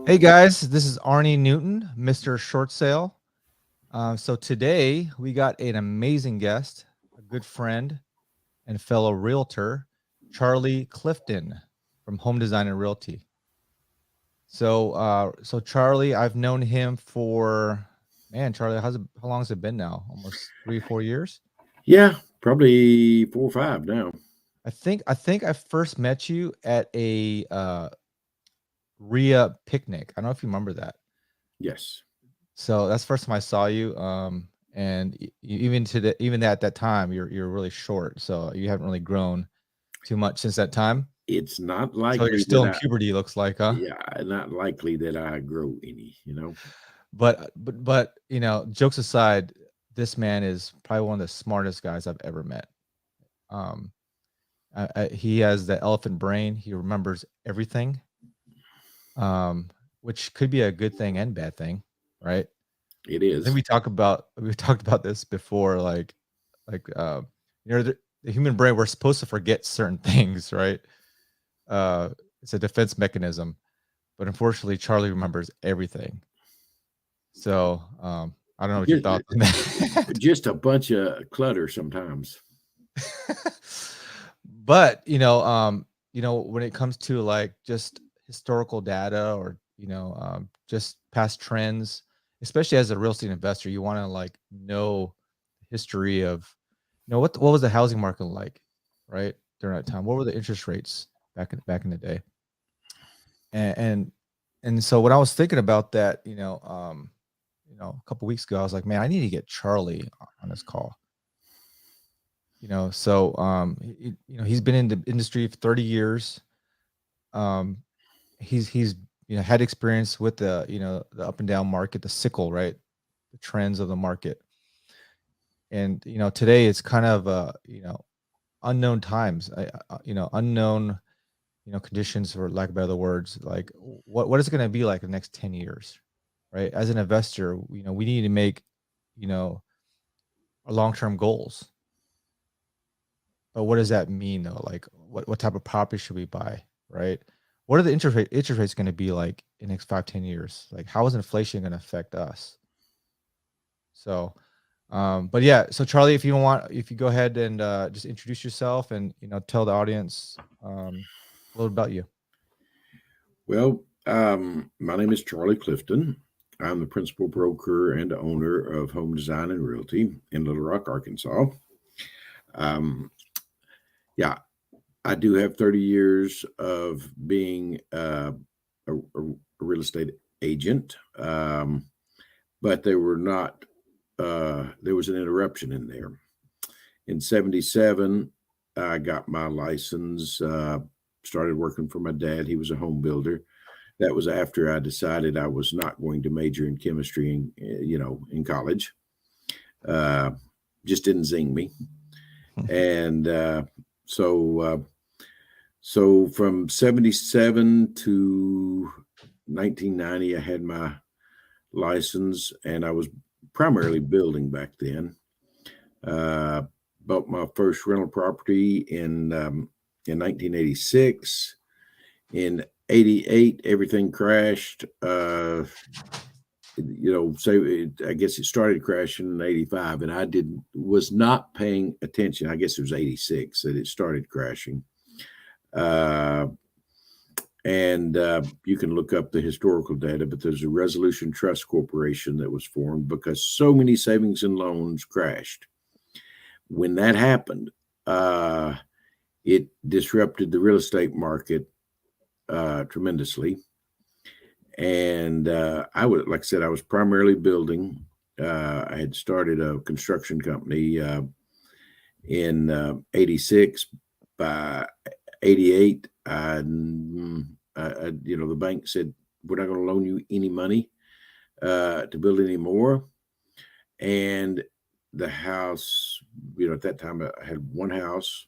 Hey guys, this is Arnie Newton, Mr. Short Sale. So today we got an amazing guest, a good friend and fellow realtor, Charlie Clifton from Home Design Realty. So Charlie, I've known him for, man, Charlie, how long has it been now? Almost 3, 4 years. Yeah, probably 4 or 5 now. I think I first met you at a RIA picnic. I don't know if you remember that. Yes, So that's the first time I saw you. And even at that time, you're really short, so you haven't really grown too much since that time. it's not So you're likely still that in I, puberty, looks like, huh? yeah, not likely that I grow any. But jokes aside, this man is probably one of the smartest guys I've ever met. Um, he has the elephant brain. He remembers everything, um, which could be a good thing and bad thing, right? It I think is. we talked about this before, like the human brain, we're supposed to forget certain things, right? Uh, it's a defense mechanism, but unfortunately, Charlie remembers everything. So I don't know what your Just, thoughts on that. just a bunch of clutter sometimes. But when it comes to like just historical data or just past trends, especially as a real estate investor, you want to like know the history of what was the housing market like, right, during that time? What were the interest rates back in the day? And and so when I was thinking about that, a couple weeks ago, I was like, man, I need to get Charlie on this call. He's been in the industry for 30 years. Um, he's had experience with the up and down market, the sickle, right? The trends of the market. And today it's kind of unknown times, unknown conditions, for lack of better words. Like what is it going to be like the next 10 years, right? As an investor, we need to make you know our long-term goals. But what does that mean though? Like what type of property should we buy, right? What are the interest rates going to be like in the next 5, 10 years? Like how is inflation going to affect us? So but yeah, so Charlie, if you go ahead and just introduce yourself and tell the audience a little about you. Well, my name is Charlie Clifton. I'm the principal broker and owner of Home Design and Realty in Little Rock, Arkansas. Um, yeah, I do have 30 years of being a real estate agent, but there were not. There was an interruption in there. In '77, I got my license. Started working for my dad. He was a home builder. That was after I decided I was not going to major in chemistry, in college. Uh, just didn't zing me, and so from '77 to 1990, I had my license, and I was primarily building back then. Uh, Bought my first rental property in 1986. In '88, everything crashed. I guess it started crashing in '85, and I didn't was not paying attention. I guess it was '86 that it started crashing. Uh, and You can look up the historical data, but there's a Resolution Trust Corporation that was formed because so many savings and loans crashed. When that happened, it disrupted the real estate market tremendously. And like I said, I was primarily building. I had started a construction company in '86. By '88, the bank said, we're not going to loan you any money to build anymore. And the house, at that time, I had one house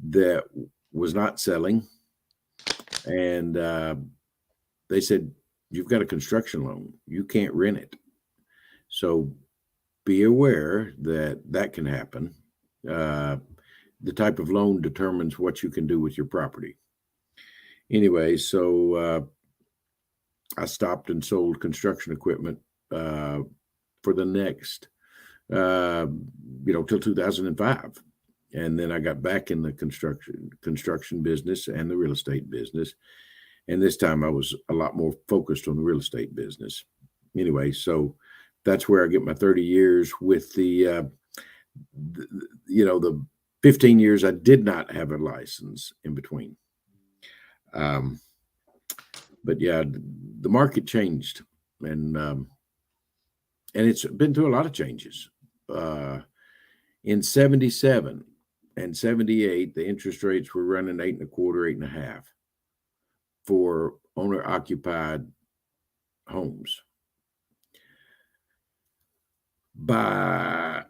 that was not selling. And they said, you've got a construction loan. You can't rent it. So be aware that that can happen. The type of loan determines what you can do with your property. Anyway, so I stopped and sold construction equipment for the next, till 2005. And then I got back in the construction business and the real estate business. And this time I was a lot more focused on the real estate business. Anyway, so that's where I get my 30 years with the 15 years I did not have a license in between. But yeah, the market changed, and it's been through a lot of changes. In 77 and 78, the interest rates were running 8.25, 8.5 for owner occupied homes. By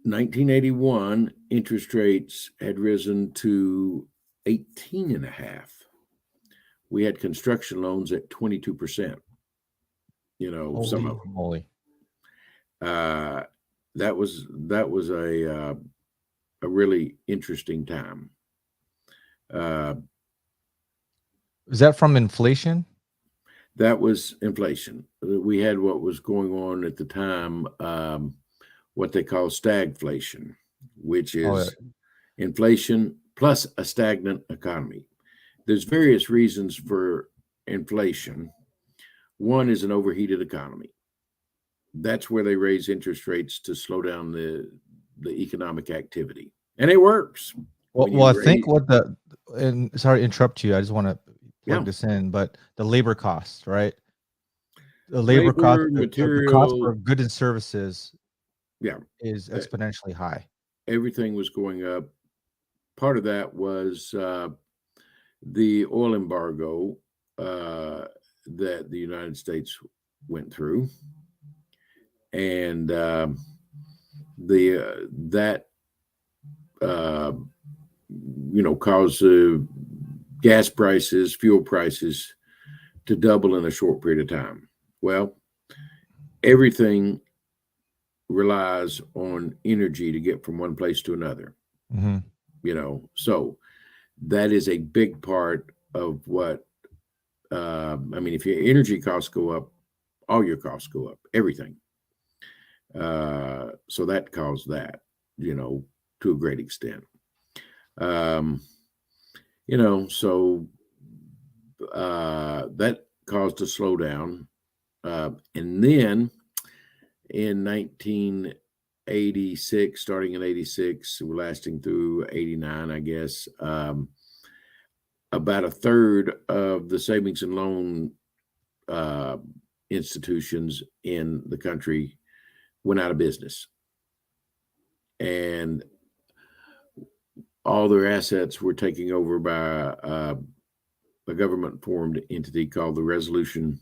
1981, interest rates had risen to 18.5. We had construction loans at 22%. Some of them. Moly. That was a really interesting time. Is that from inflation? That was inflation. We had what was going on at the time, what they call stagflation, which is inflation plus a stagnant economy. There's various reasons for inflation. One is an overheated economy. That's where they raise interest rates to slow down the economic activity, and it works. Well, I think and sorry to interrupt you. I just want to plug this in, but the labor costs, right? The labor cost, material, the cost for goods and services, yeah, is exponentially high. Everything was going up. Part of that was the oil embargo that the United States went through, and caused gas prices, fuel prices to double in a short period of time. Well, everything relies on energy to get from one place to another. Mm-hmm. So that is a big part of what, if your energy costs go up, all your costs go up, everything. So that caused that, to a great extent. So that caused a slowdown. And then in 1986, starting in 86, lasting through 89, I guess, about a third of the savings and loan institutions in the country went out of business. And all their assets were taken over by a government-formed entity called the Resolution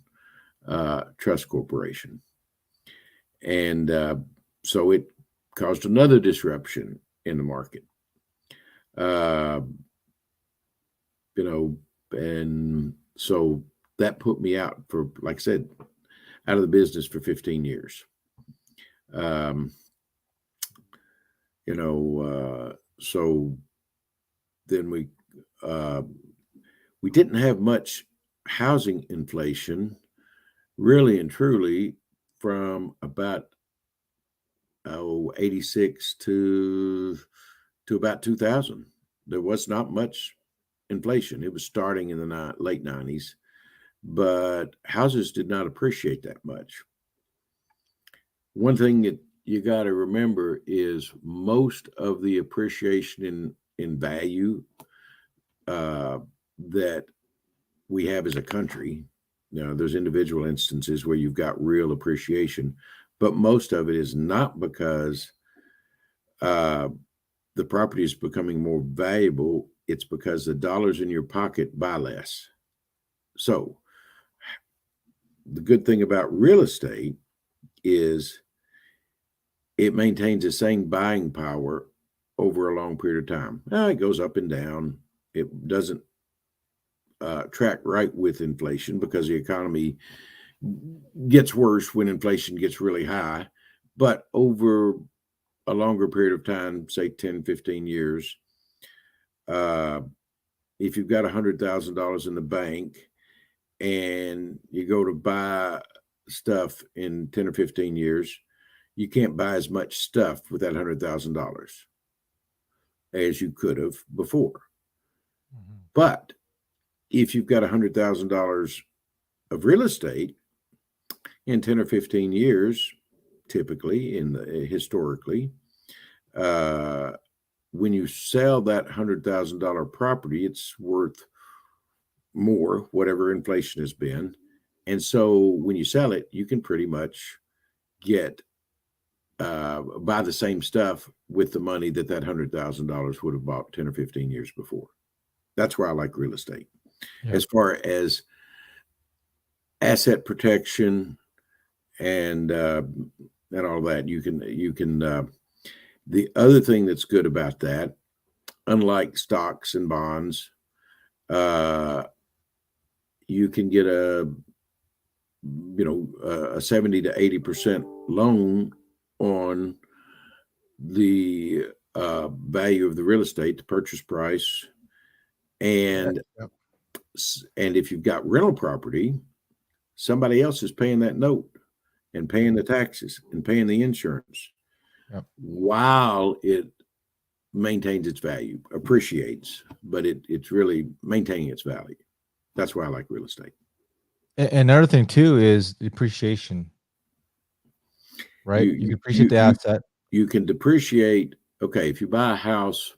Trust Corporation. And so it caused another disruption in the market. And so that put me out for, like I said, out of the business for 15 years. So then we didn't have much housing inflation, really and truly, from about 86 to about 2000. There was not much inflation. It was starting in the late 90s, but houses did not appreciate that much. One thing that you got to remember is most of the appreciation in value that we have as a country, there's individual instances where you've got real appreciation, but most of it is not because the property is becoming more valuable. It's because the dollars in your pocket buy less. So the good thing about real estate is it maintains the same buying power over a long period of time. It goes up and down. It doesn't track right with inflation because the economy gets worse when inflation gets really high. But over a longer period of time, say 10, 15 years, if you've got $100,000 in the bank and you go to buy stuff in 10 or 15 years, you can't buy as much stuff with that $100,000 as you could have before. Mhm. But if you've got $100,000 of real estate in 10 or 15 years, typically historically, uh, when you sell that $100,000 property, it's worth more, whatever inflation has been. And so when you sell it, you can pretty much get buy the same stuff with the money that $100,000 would have bought 10 or 15 years before. That's why I like real estate. Yep. As far as asset protection and all that, you can. The other thing that's good about that, unlike stocks and bonds, uh, you can get a 70 to 80% loan on the value of the real estate, the purchase price, Correct. and Yep. and if you've got rental property, somebody else is paying that note and paying the taxes and paying the insurance Yep. while it maintains its value, appreciates, but it's really maintaining its value. That's why I like real estate. Another thing too is the appreciation, right? You can appreciate the asset. You can depreciate. Okay, if you buy a house,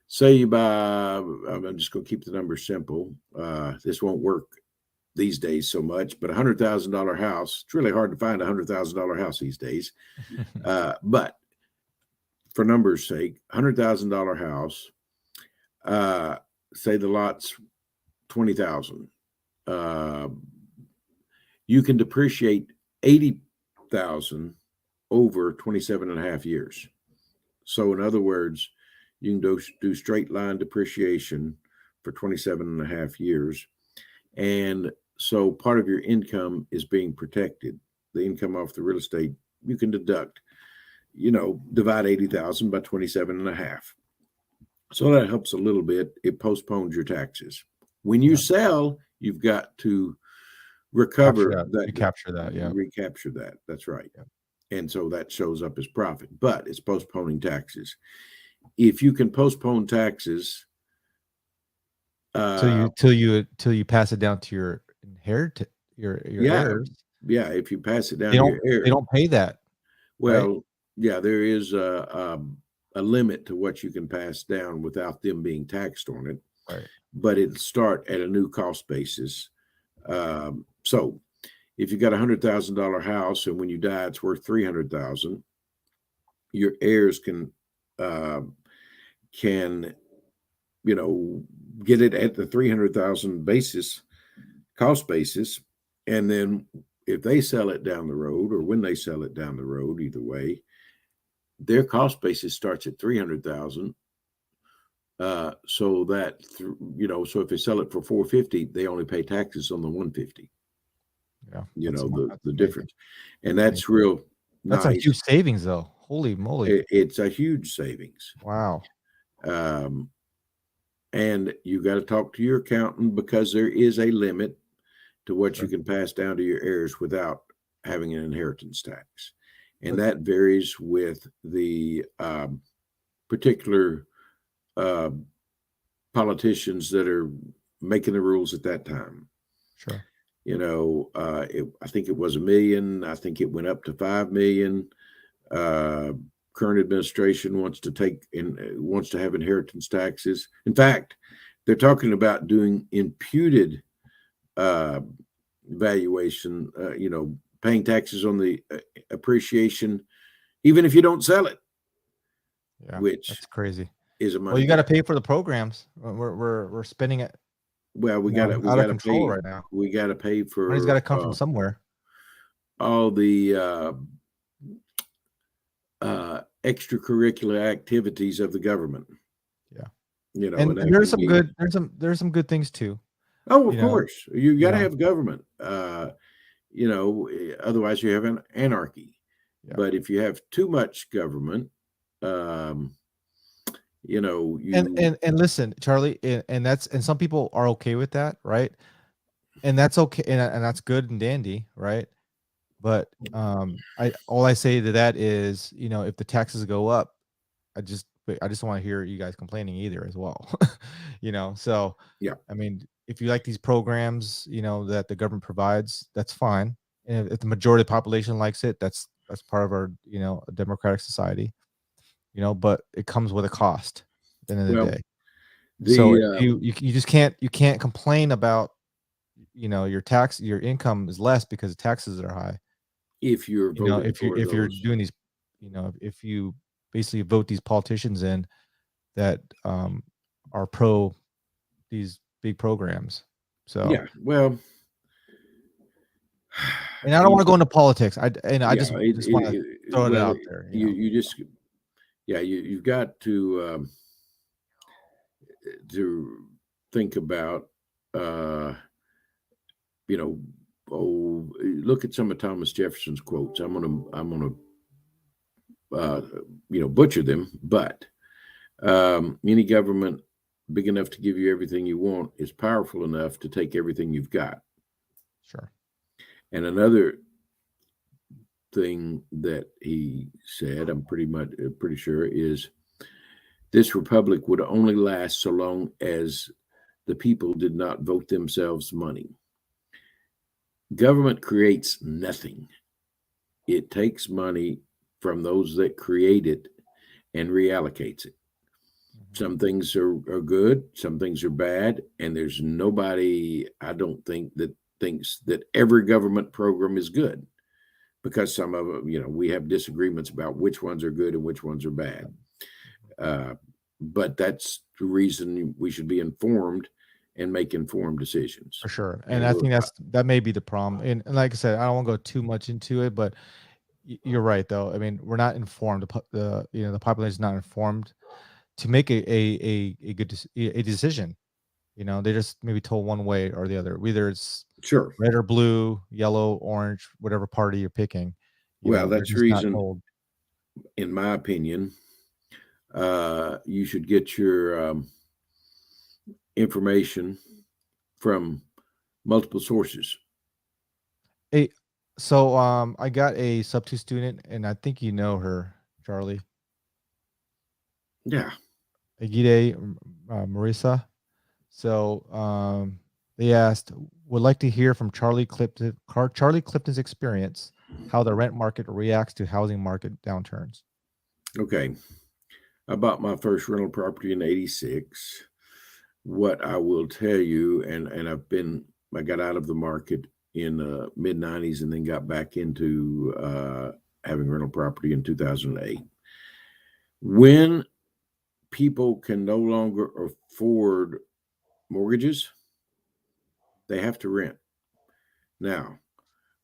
say you buy, I'm just going to keep the numbers simple. This won't work these days so much, but $100,000 house, it's really hard to find a $100,000 house these days. But for numbers' sake, $100,000 house, say the lot's 20,000. You can depreciate 80,000 over 27 and a half years. So in other words, you can do straight line depreciation for 27 and a half years. And so part of your income is being protected. The income off the real estate, you can deduct, divide 80,000 by 27 and a half. So that helps a little bit. It postpones your taxes. When you sell, you've got to recover recapture that. Yeah. Recapture that. That's right. Yep. And so that shows up as profit, but it's postponing taxes. If you can postpone taxes, till you pass it down to your your heirs. Yeah, if you pass it down to your heirs, they don't pay that. Well, right? Yeah, there is a limit to what you can pass down without them being taxed on it. Right. But it'll start at a new cost basis. So if you got $100,000 house and when you die it's worth $300,000, your heirs can get it at the $300,000 cost basis, and then if they sell it down the road or when they sell it down the road, either way, their cost basis starts at $300,000. So that so if they sell it for $450,000, they only pay taxes on the $150,000. Yeah, The difference, and that's real. That's nice. a huge savings, though. Holy moly! It's a huge savings. Wow. And you got to talk to your accountant because there is a limit to what you can pass down to your heirs without having an inheritance tax, and that varies with the particular politicians that are making the rules at that time. Sure. I think it was $1 million. I think it went up to $5 million. Current administration wants to have inheritance taxes. In fact, they're talking about doing imputed valuation. Paying taxes on the appreciation, even if you don't sell it. Yeah, which that's crazy. Is a money. Well, you got to pay for the programs. We're spending it. Well, we got to control pay right now. We got to pay for. Money's got to come from somewhere. All the extracurricular activities of the government. Yeah, and there's some good things too. Oh, of course, you got to have government. Otherwise you have an anarchy. Yeah. But if you have too much government, and listen, Charlie, and some people are okay with that, right? and that's okay, and that's good and dandy, right? But I all I say to that is, if the taxes go up, I just don't want to hear you guys complaining either as well. So Yeah. I mean, if you like these programs, that the government provides, that's fine. And if the majority of the population likes it, that's part of our, a democratic society, but it comes with a cost at the end of the Well, day. So the if you just can't complain about, your income is less because the taxes are high. if you're voting for If you're those, doing these, if you basically vote these politicians in that are pro these big programs. So, yeah. Well, and I don't want to you, go into politics. I yeah. just want to throw it Well, out there. you just yeah, you've got to think about uh, you know, look at some of Thomas Jefferson's quotes. I'm gonna uh, butcher them, but any government big enough to give you everything you want is powerful enough to take everything you've got. Sure. And another thing that he said, I'm pretty sure, is this republic would only last so long as the people did not vote themselves money. Government creates nothing. It takes money from those that create it and reallocates it. Mhm. Some things are good, some things are bad, and there's nobody, I don't think, that thinks that every government program is good, because some of them, we have disagreements about which ones are good and which ones are bad. Uh, but that's the reason we should be informed and make informed decisions. For sure. And And I think that may be the problem. And like I said, I don't want to go too much into it, but you're right though. I mean, we're not informed. The population is not informed to make a good a decision. They just maybe told one way or the other. Whether it's sure. red or blue, yellow, orange, whatever party you're picking, Well, they're that's the just not reason, told. in my opinion, you should get your information from multiple sources. Hey, so I got a sub two student, and I think you know her, Charlie. Yeah. Agide Marissa. So they asked, would like to hear from Charlie Clifton's experience, how the rent market reacts to housing market downturns. Okay. I bought my first rental property in '86. What I will tell you, and I got out of the market in the mid '90s and then got back into having rental property in 2008. When people can no longer afford mortgages, they have to rent. Now,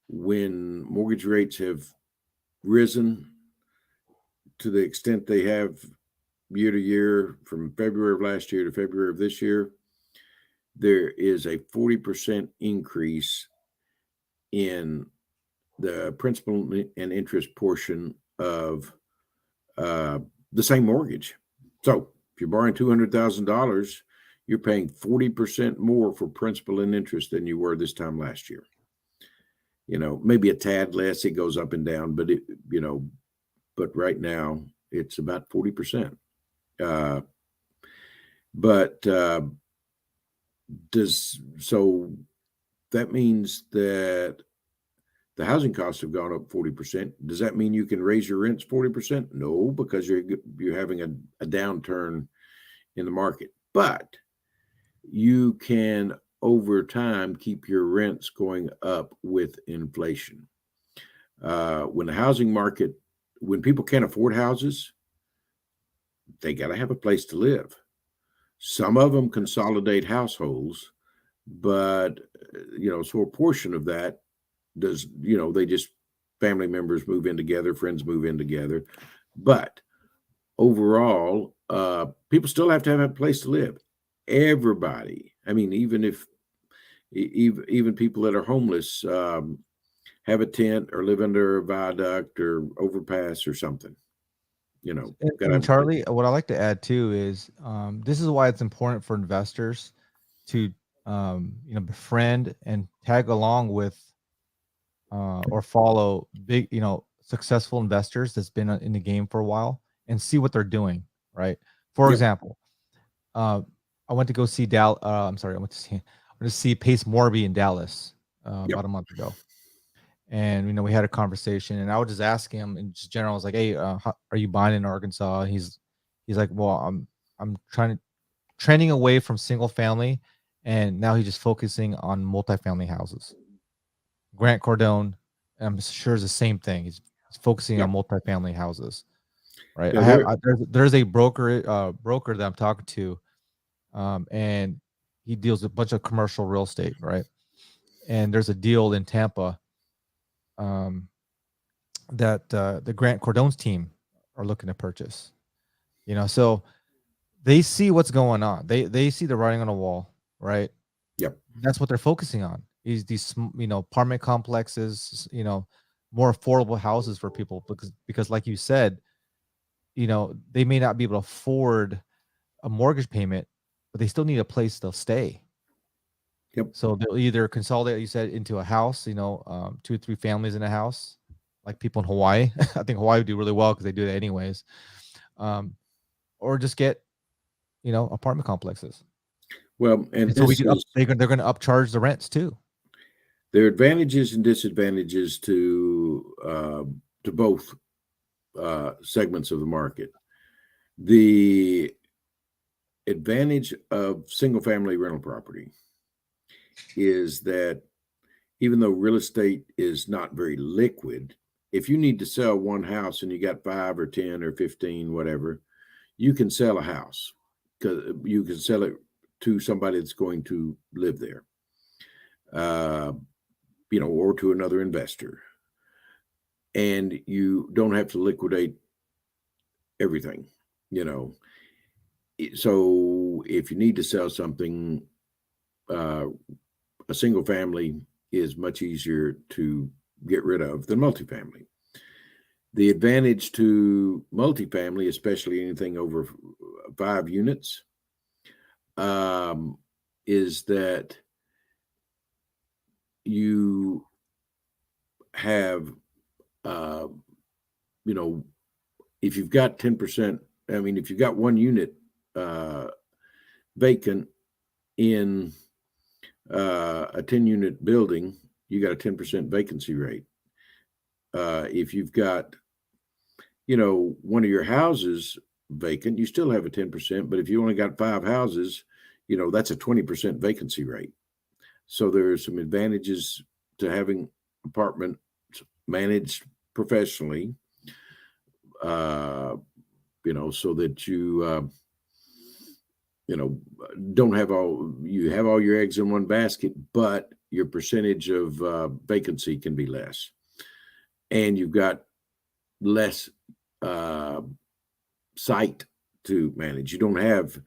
when mortgage rates have risen to the extent they have year to year, from February of last year to February of this year, there is a 40% increase in the principal and interest portion of uh, the same mortgage. So if you're borrowing $200,000, you're paying 40% more for principal and interest than you were this time last year. Maybe a tad less, it goes up and down, but right now it's about 40%. Uh, but does so that means that the housing costs have gone up 40%. Does that mean you can raise your rents 40%? No, because you're having a downturn in the market. But you can, over time, keep your rents going up with inflation. When the housing market, when people can't afford houses, they got to have a place to live. Some of them consolidate households, but so a portion of that does, they just, family members move in together, friends move in together. But overall, people still have to have a place to live. Everybody. I mean, even people that are homeless have a tent or live under a viaduct or overpass or something. Got to And have a place. Charlie, what I like to add too is this is why it's important for investors to befriend and tag along with or follow big, successful investors that's been in the game for a while and see what they're doing, right? For Yep. example, uh, I went to go see I'm sorry, I went to see Pace Morby in Dallas Yep. about a month ago, and we had a conversation, and I would just ask him in just general, I was like, "Hey, are you buying in Arkansas?" And he's like, "Well, I'm trying to trending away from single family, and now he's just focusing on multifamily houses." Grant Cardone, I'm sure is the same thing. He's focusing on Yep. multifamily houses, right? Yeah. There. There's a broker that I'm talking to, and he deals with a bunch of commercial real estate, right? And there's a deal in Tampa, um, that the Grant Cardone's team are looking to purchase. So they see what's going on. They see the writing on the wall, right? Yep. That's what they're focusing on. Is these apartment complexes, more affordable houses for people because like you said, they may not be able to afford a mortgage payment, but they still need a place to stay. Yep. So they'll either consolidate, you said, into a house, 2 or 3 families in a house, like people in Hawaii. I think Hawaii would do really well because they do that anyways. Um, or just get, apartment complexes. Well, and And so we this can up is they're gonna upcharge the rents too. there are advantages and disadvantages to both segments of the market. The advantage of single family rental property is that even though real estate is not very liquid, if you need to sell one house and you got 5 or 10 or 15, whatever, you can sell a house because you can sell it to somebody that's going to live there, uh, or to another investor. And you don't have to liquidate everything, you know. So if you need to sell something, uh, a single family is much easier to get rid of than multifamily. The advantage to multifamily, especially anything over 5 units, um, is that you have, uh, you know, if you've got 10%, I mean, if you've got 1 unit uh, vacant in a 10-unit building, you got a 10% vacancy rate. If you've got, one of your houses vacant, you still have a 10%, but if you only got 5 houses, that's a 20% vacancy rate. So there are some advantages to having apartments managed professionally, so that don't have all your eggs in one basket, but your percentage of vacancy can be less, and you've got less uh, site to manage. You don't have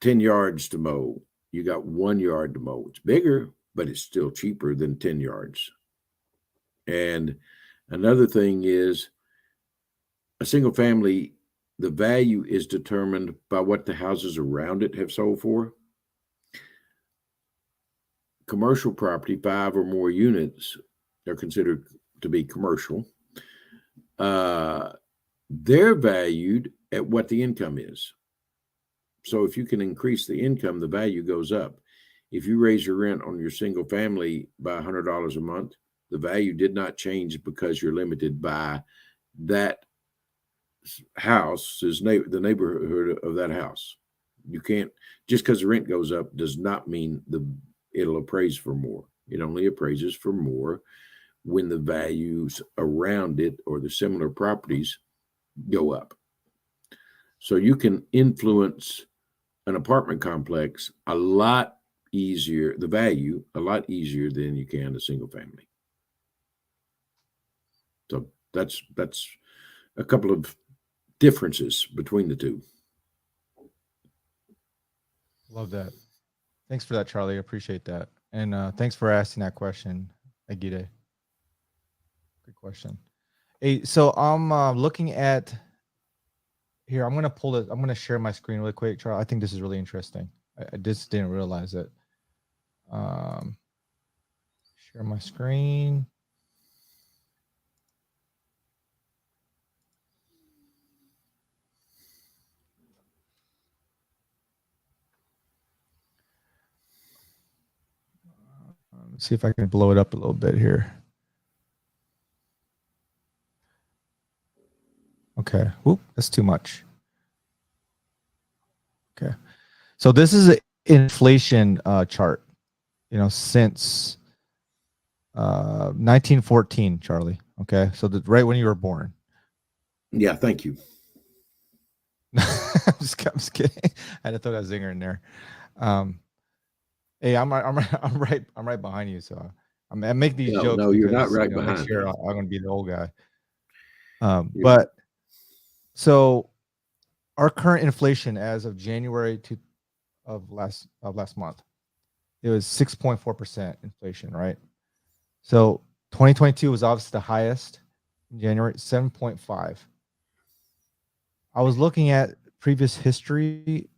10 yards to mow. You got 1 yard to mow. It's bigger, but it's still cheaper than 10 yards. And another thing is a single family, the value is determined by what the houses around it have sold for. Commercial property, 5 or more units, are considered to be commercial. They're valued at what the income is. So if you can increase the income, the value goes up. If you raise your rent on your single family by $100 a month, the value did not change because you're limited by that house, the neighborhood of that house. You can't, just because the rent goes up does not mean it'll appraise for more. It only appraises for more when the values around it or the similar properties go up. So you can influence an apartment complex a lot easier, the value a lot easier than you can a single family. So that's a couple of differences between the two. Love that. Thanks for that, Charlie. I appreciate that. And thanks for asking that question, Agide. Good question. Hey, so I'm looking at here. I'm gonna share my screen really quick, Charlie. I think this is really interesting. I just didn't realize it. Um, share my screen. Let's see if I can blow it up a little bit here. Okay. Whoop, that's too much. Okay. So this is an inflation chart, since 1914, Charlie. Okay. So right when you were born. Yeah, thank you. I'm just kidding. I had to throw that zinger in there. Hey, I'm right behind you. So I make these No, jokes no, you're not because right next behind year me. I'm going to be the old guy. You- But so our current inflation as of January of last month, it was 6.4% inflation, right? So 2022 was obviously the highest in January, 7.5. I was looking at previous history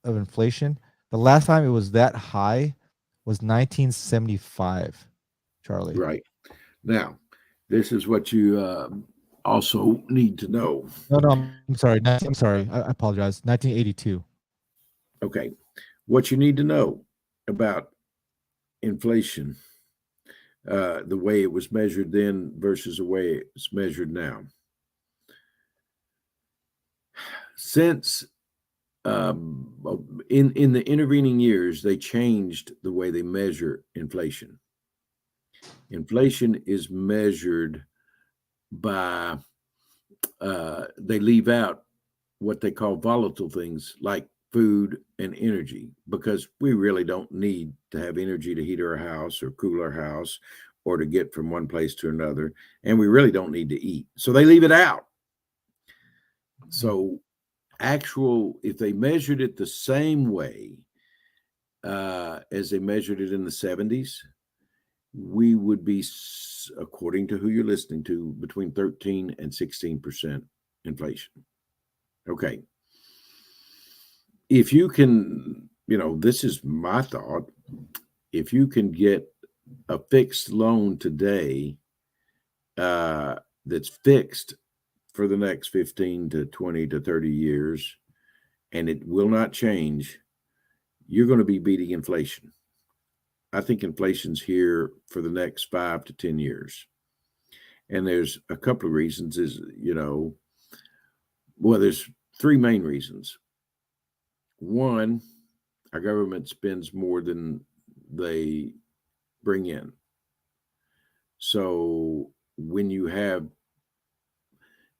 of inflation. The last time it was that high was 1975, Charlie. Right. Now, this is what you also need to know. No, I'm sorry. I'm sorry. I apologize. 1982. Okay. What you need to know about inflation, the way it was measured then versus the way it's measured now. Since in the intervening years, they changed the way they measure inflation. Inflation is measured by they leave out what they call volatile things like food and energy because we really don't need to have energy to heat our house or cool our house or to get from one place to another, and we really don't need to eat, so they leave it out. So if they measured it the same way as they measured it in the 70s, we would be, according to who you're listening to, between 13 and 16% inflation. Okay. If you can, this is my thought. If you can get a fixed loan today that's fixed for the next 15 to 20 to 30 years, and it will not change, you're going to be beating inflation. I think inflation's here for the next 5 to 10 years. And there's a couple of reasons there's three main reasons. One, our government spends more than they bring in. So when you have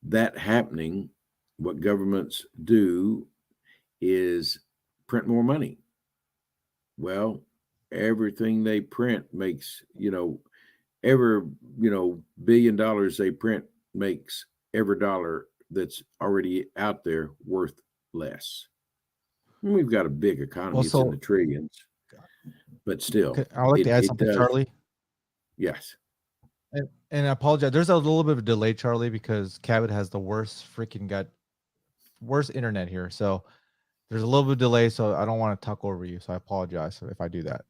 that happening, what governments do is print more money. Well, everything they print makes, every, $1 billion they print makes every dollar that's already out there worth less. And we've got a big Well, economy. It's in the so trillions, but still, okay, I'd like to add it something, does. Charlie. Yes. And I apologize. There's a little bit of a delay, Charlie, because Cabot has the worst internet here. So there's a little bit of delay. So I don't want to talk over you. So I apologize if I do that.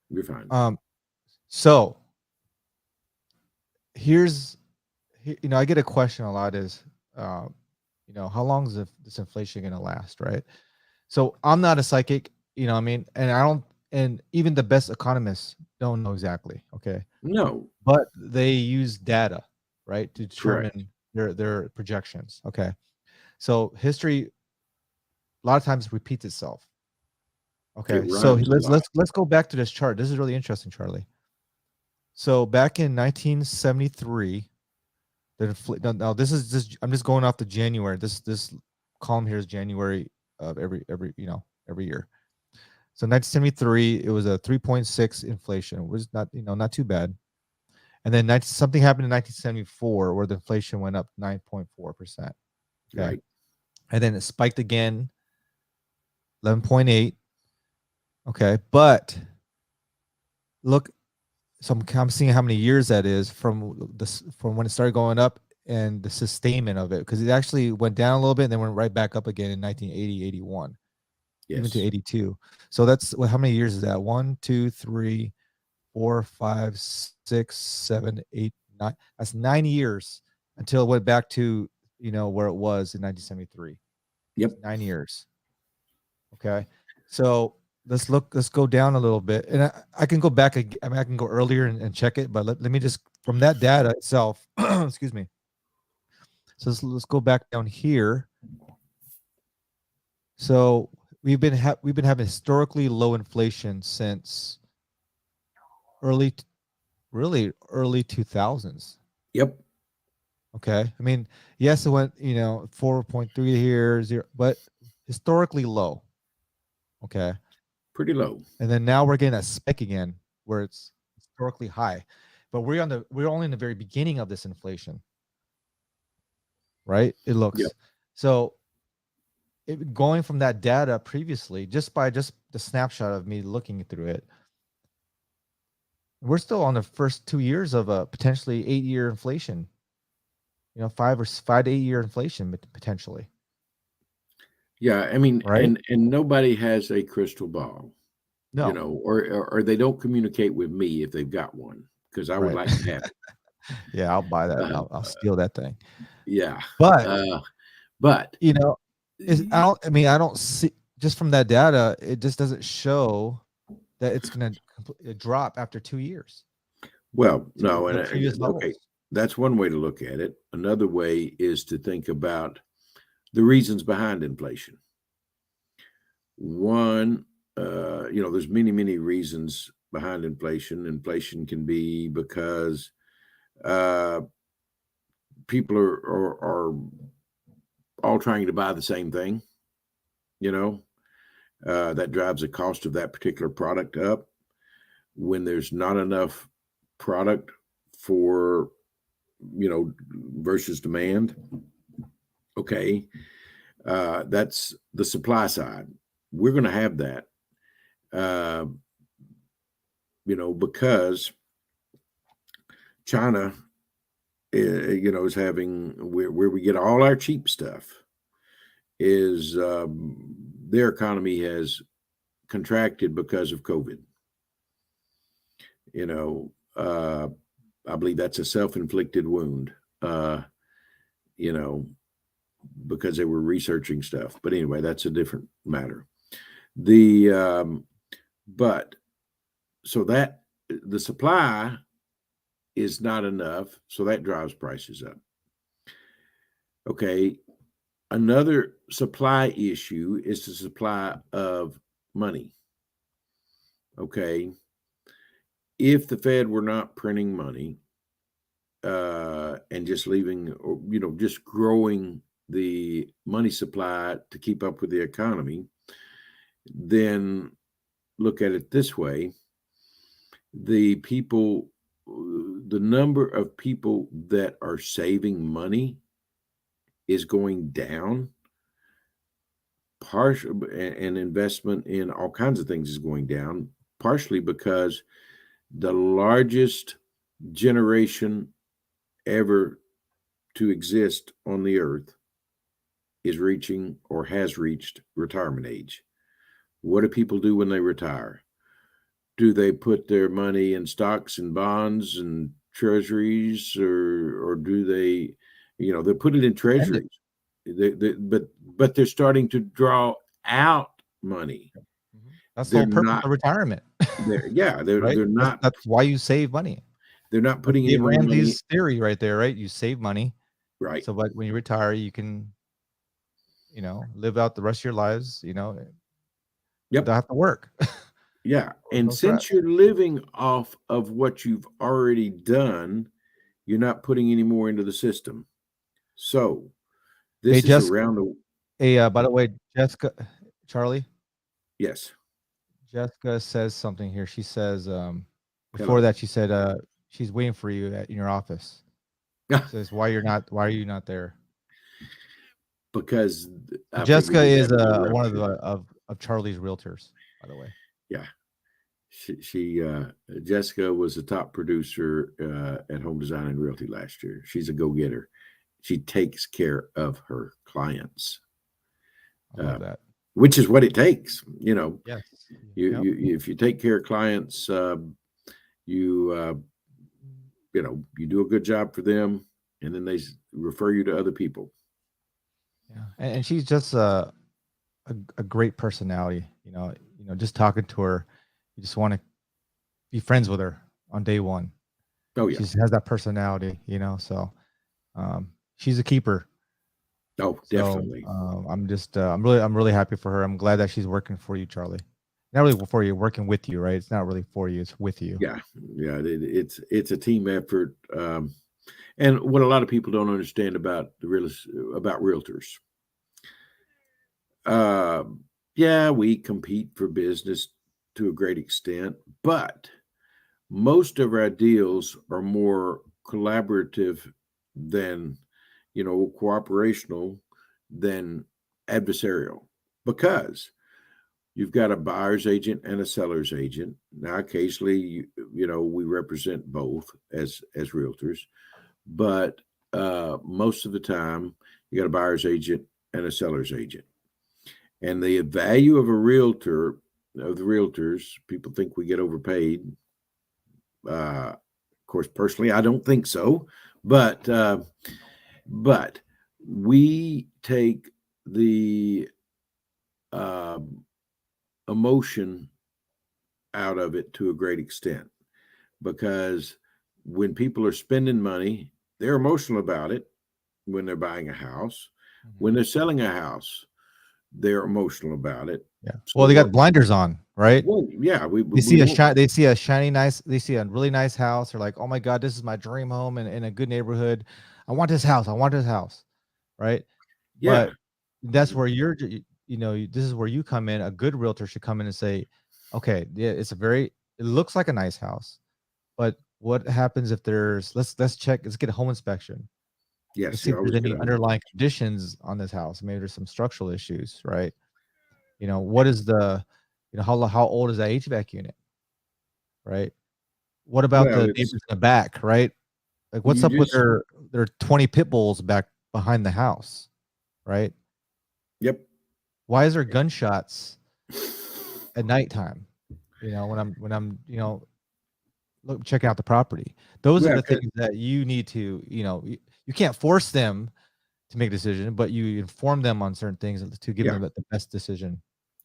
You're fine. So I get a question a lot is, how long is this inflation going to last, right? So I'm not a psychic, what I mean, and even the best economists don't know exactly, okay, No, but they use data, right, to correct. determine their projections, okay. So history a lot of times repeats itself, It okay. So rhymes a lot. let's go back to this chart. This is really interesting, Charlie. So back in 1973, now I'm just going off the January. This column here is January of every year. So 1973, it was a 3.6 inflation. It was not too bad. And then something happened in 1974 where the inflation went up 9.4%. Okay. Right. And then it spiked again, 11.8. Okay. But look, so I'm seeing how many years that is from when it started going up and the sustainment of it, because it actually went down a little bit and then went right back up again in 1980, 81. even to Yes. 82. So that's how many years is that? One, two, three, 4, 5, 6, 7, 8, 9. That's 9 years until it went back to where it was in 1973. It's Yep. 9 years. Okay, so let's go down a little bit, and I can go back. I mean, I can go earlier and check it, but let me just from that data itself. Excuse me. So let's go back down here. So we've been having historically low inflation since early, really early 2000s. Yep. Okay. I mean, yes, it went, 4.3 here, zero, but historically low. Okay. Pretty low. And then now we're getting a spike again where it's historically high. But we're only in the very beginning of this inflation, right? It Yep. looks. So going from that data previously, just by just the snapshot of me looking through it, we're still on the first 2 years of a potentially 8-year inflation. 5 to 8 year inflation potentially. Yeah. I mean, Right? and nobody has a crystal ball, No. or they don't communicate with me if they've got one, because I would Right. like to have it. Yeah, I'll buy that. Uh, I'll steal that thing. yeah. But Uh, but you know, I mean, I don't see just from that data, it just doesn't show that it's going to drop after 2 years well, to no, the and previous okay, levels. that's one way to look at it. Another way is to think about the reasons behind inflation. One, there's many reasons behind inflation. Inflation can be because uh, people are all trying to buy the same thing. You know, that drives the cost of that particular product up. When there's not enough product for versus demand. Okay, that's the supply side. We're going to have that, uh, because China, is having where we get all our cheap stuff. Is their economy has contracted because of COVID. You know, uh, I believe that's a self-inflicted wound. You know, because they were researching stuff. But anyway, that's a different matter. The but so that the supply is not enough, so that drives prices up. Okay, another supply issue is the supply of money. Okay, if the Fed were not printing money and just leaving, or, just growing the money supply to keep up with the economy, then look at it this way: the people, the number of people that are saving money is going down. Partial and investment in all kinds of things is going down, partially because the largest generation ever to exist on the earth is reaching or has reached retirement age. What do people do when they retire? Do they put their money in stocks and bonds and treasuries, or do they put it in Spend it. treasuries? But they're starting to draw out money. That's the They're whole purpose not of retirement, there. Yeah, they're right? they're That's not that's why you save money. they're not That's putting any Dave more money. Ramsey's theory right there, right? You save money, Right. so but when you retire, you can, live out the rest of your lives, without Yep. have to work. Yeah. With And no stress. since you're living off of what you've already done, you're not putting any more into the system. So Hey, this is Jessica. around the Hey, by the way, Jessica, Charlie, yes. Jessica says something here. She says, before Hello. that, she said, she's waiting for you in your office. Says, why are you not there? Because So I Jessica figured we'd is have an one of interruption. the of Charlie's realtors, by the way. Yeah. She Jessica was the top producer at Home Design and Realty last year. She's a go-getter. She takes care of her clients. I love Uh, that. which is what it takes. You know, Yes. Yep. you if you take care of clients, you you do a good job for them, and then refer you to other people. Yeah. And she's just a great personality. Just talking to her, you just want to be friends with her on day one. Oh She yeah. has that personality, so she's a keeper. Oh, So definitely. I'm really happy for her. I'm glad that she's working for you, Charlie. Not really for you, working with you, right? It's not really for you, it's with you. Yeah, yeah. It's a team effort. And what a lot of people don't understand about realtors, uh, yeah, we compete for business to a great extent, but most of our deals are more collaborative than, cooperational than adversarial, because you've got a buyer's agent and a seller's agent. Now, occasionally, we represent both as realtors, but most of the time, you got a buyer's agent and a seller's agent. And the value of of the realtors, people think we get overpaid. Of course, personally, I don't think so, but but we take the uh, emotion out of it to a great extent, because when people are spending money, they're emotional about it. When they're buying a house, when Mhm. they're selling a house, they're emotional about it. Yeah. Well, they So, got blinders on, right? well, yeah, They we see a won't. shiny, they see a shiny nice, they see a really nice house. They're like, "Oh my God, this is my dream home in a good neighborhood. I want this house. I want this house." Right? Yeah, But that's where this is where you come in. A good realtor should come in and say, "Okay, yeah, it looks like a nice house, but what happens if let's check, let's get a home inspection. Let's yes, see you if there's always got any to home underlying inspection. conditions on this house. Maybe there's some structural issues, right? What is how old is that HVAC unit, right? What about Well, the it's neighbors in the back, right? Like, what's you up with just their 20 pit bulls back behind the house, right? yep. Why is there gunshots at nighttime? When I'm checking out the property. Those are Well, the things that you need to, you can't force them to make a decision, but you inform them on certain things to give yeah, them the best decision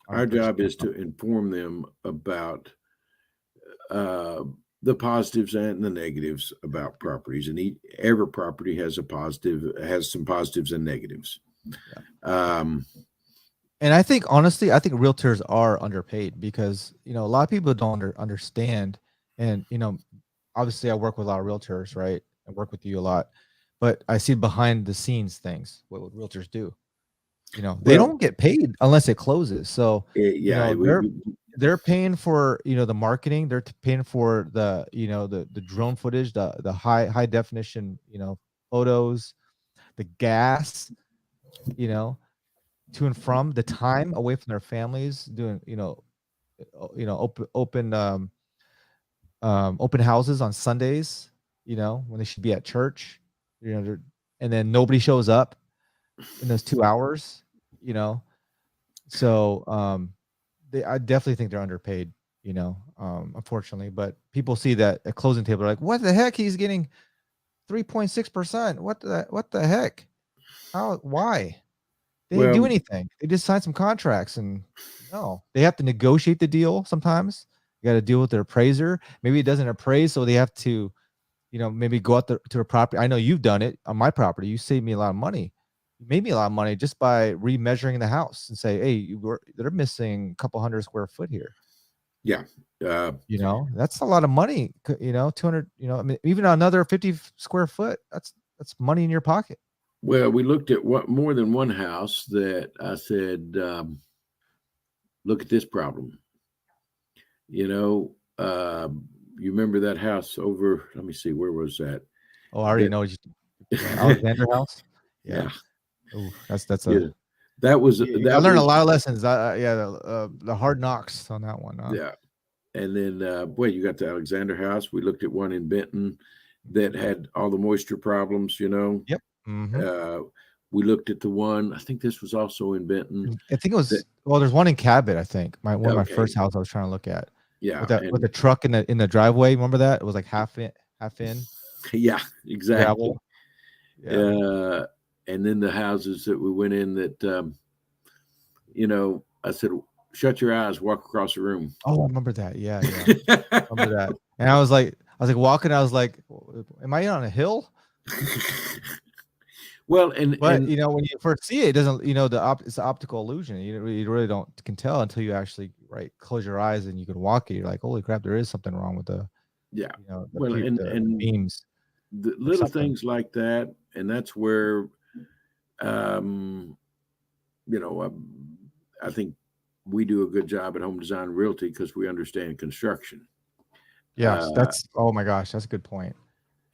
on our purchasing job a is to property. inform them about uh, the positives and the negatives about properties, and every property has some positives and negatives. Yeah. Um, And I think realtors are underpaid because, a lot of people don't understand. And, obviously I work with a lot of realtors, right? I work with you a lot, but I see behind the scenes things, what realtors do. They well, don't get paid unless it closes. So, yeah, they're paying for, the marketing, they're paying for the drone footage, the high definition, photos, the gas, you know, to and from, the time away from their families, doing, open houses on Sundays, when they should be at church, and then nobody shows up in those 2 hours, you know. So I definitely think they're underpaid, unfortunately. But people see that at closing table, they're like, "What the heck? He's getting 3.6%. What the heck? How? Why?" They didn't do well, anything. They just signed some contracts, and no, they have to negotiate the deal sometimes. You got to deal with their appraiser. Maybe it doesn't appraise, so they have to, maybe go out to a property. I know you've done it on my property. You saved me a lot of money. You made me a lot of money just by remeasuring the house and say, "Hey, they're missing a couple hundred square foot here." yeah. Uh, That's a lot of money. 200. I mean, even another 50 square foot. That's money in your pocket. well, we looked at what more than one house that I said, look at this problem. You know, uh, you remember that house over? Let me see, where was that? Oh, I already That know what Alexander House. Yeah. yeah, Oh, that's a yeah. That was I that learned a was lot of lessons. Yeah, the hard knocks on that one. yeah. And then, boy, you got the Alexander House. We looked at one in Benton that Mhm. had all the moisture problems. Yep. Mhm. Uh, We looked at the one. I think this was also in Benton. I think it That was well, there's one in Cabot, I think. One of my okay, first house I was trying to look at yeah, with and the truck in the driveway. Remember that? It was like half in yeah, exactly. gravel. Yeah. Uh, and then the houses that we went in that I said, shut your eyes, walk across the room. Oh, I remember that. Yeah, yeah. Remember that. And I was like walking, I was like, am I on a hill? Well, and But when you first see it, it doesn't, it's an optical illusion. You really don't can tell until you actually close your eyes and you can walk it. You're like, holy crap, there is something wrong with yeah, well, the and beams the or little something. things like that, and that's where, um, you know, I think we do a good job at Home Design Realty because we understand construction. Yes, Uh, that's oh my gosh, that's a good point.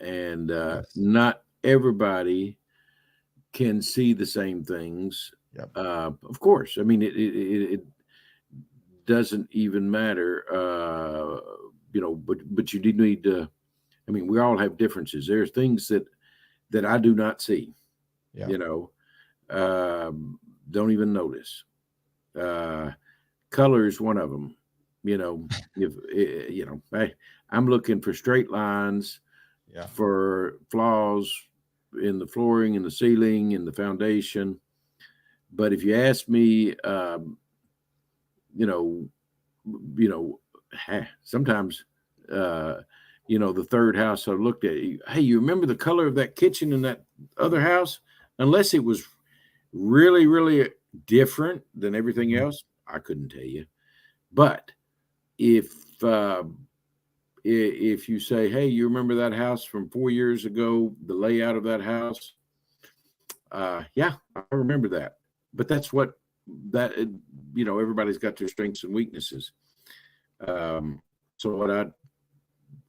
and Yes. not everybody can see the same things. Yep. Of course, I mean it doesn't even matter. But you do need to. I mean, we all have differences. There's things that I do not see. Yeah. You know, don't even notice. Uh, Color is one of them. If I'm looking for straight lines, Yeah. for flaws in the flooring, in the ceiling, in the foundation. But if you ask me, you know, sometimes, the third house I looked at, hey, you remember the color of that kitchen in that other house? Unless it was really, really different than everything Mhm. else, I couldn't tell you. But if if you say, hey, you remember that house from 4 years ago, the layout of that house? Yeah, I remember that. But that's what that everybody's got their strengths and weaknesses. So what I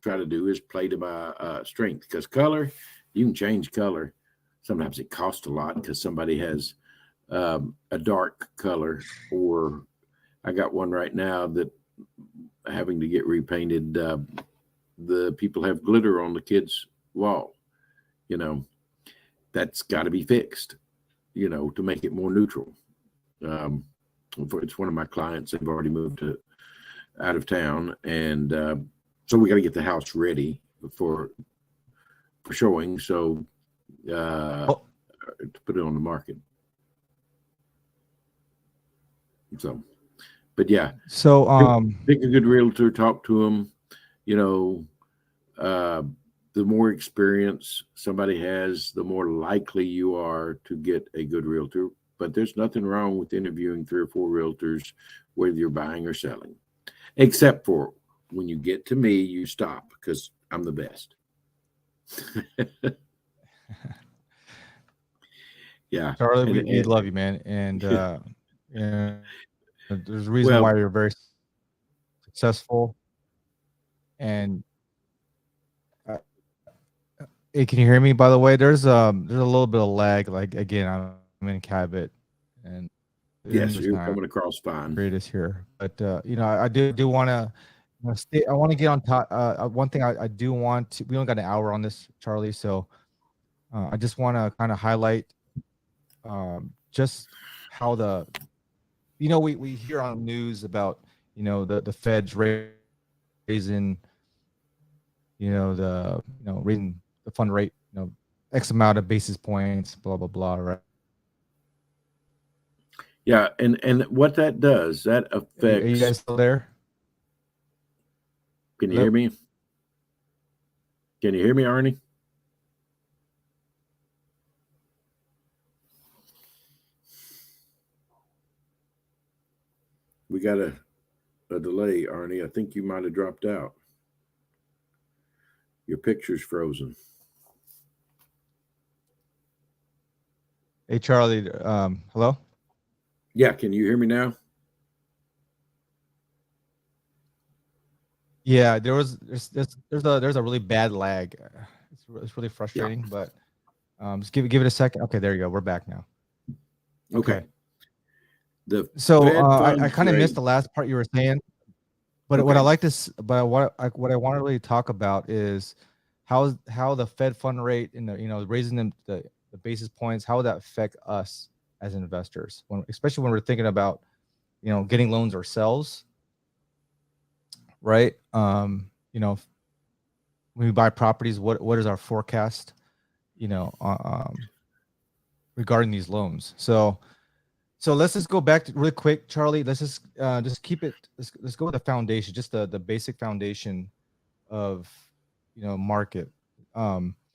try to do is play to my strength, because color, you can change color. Sometimes it costs a lot because somebody has a dark color, or I got one right now that having to get repainted. The people have glitter on the kids' wall. You know, that's got to be fixed. To make it more neutral. Um, it's one of my clients. They've already moved out of town, and so we got to get the house ready for showing. So Oh, to put it on the market. So, but yeah, so pick a good realtor, talk to them. You know, uh, the more experience somebody has, the more likely you are to get a good realtor. But there's nothing wrong with interviewing 3 or 4 realtors, whether you're buying or selling, except for when you get to me, you stop because I'm the best. Yeah. Charlie, And, we and love you, man, and you know, there's a reason well, why you're very successful. And hey, can you hear me? By the way, there's a little bit of lag. Like again, I'm in Cabot, and the yes, internet's you're not coming across fine. greatest here. But I do want to stay. I want to get on top. One thing I do want to. We only got an hour on this, Charlie. So I just want to kind of highlight just how we hear on news about the Fed's raising raising the fund rate, X amount of basis points, blah blah blah, right? Yeah, and what that does, that Are you affects. guys still there? Can you hear Hello? me? Can you hear me, Arnie? We got a delay, Arnie. I think you might have dropped out. Your picture's frozen. Hey Charlie, hello? Yeah, can you hear me now? Yeah, there's a really bad lag. It's really Yeah. frustrating, but just give it a second. Okay, there you go. We're back now. Okay. Okay. The So Fed I funds kind of missed rate. the last part you were saying, but what I Okay. like this, but what I want to really talk about is how the Fed fund rate and the raising the the basis points, how would that affect us as investors, especially when we're thinking about, getting loans ourselves, right? When we buy properties, what is our forecast, you know, uh, um, regarding these loans? So let's just go back to really quick, Charlie. Let's just keep it. Let's go with the foundation, just the basic foundation of, market.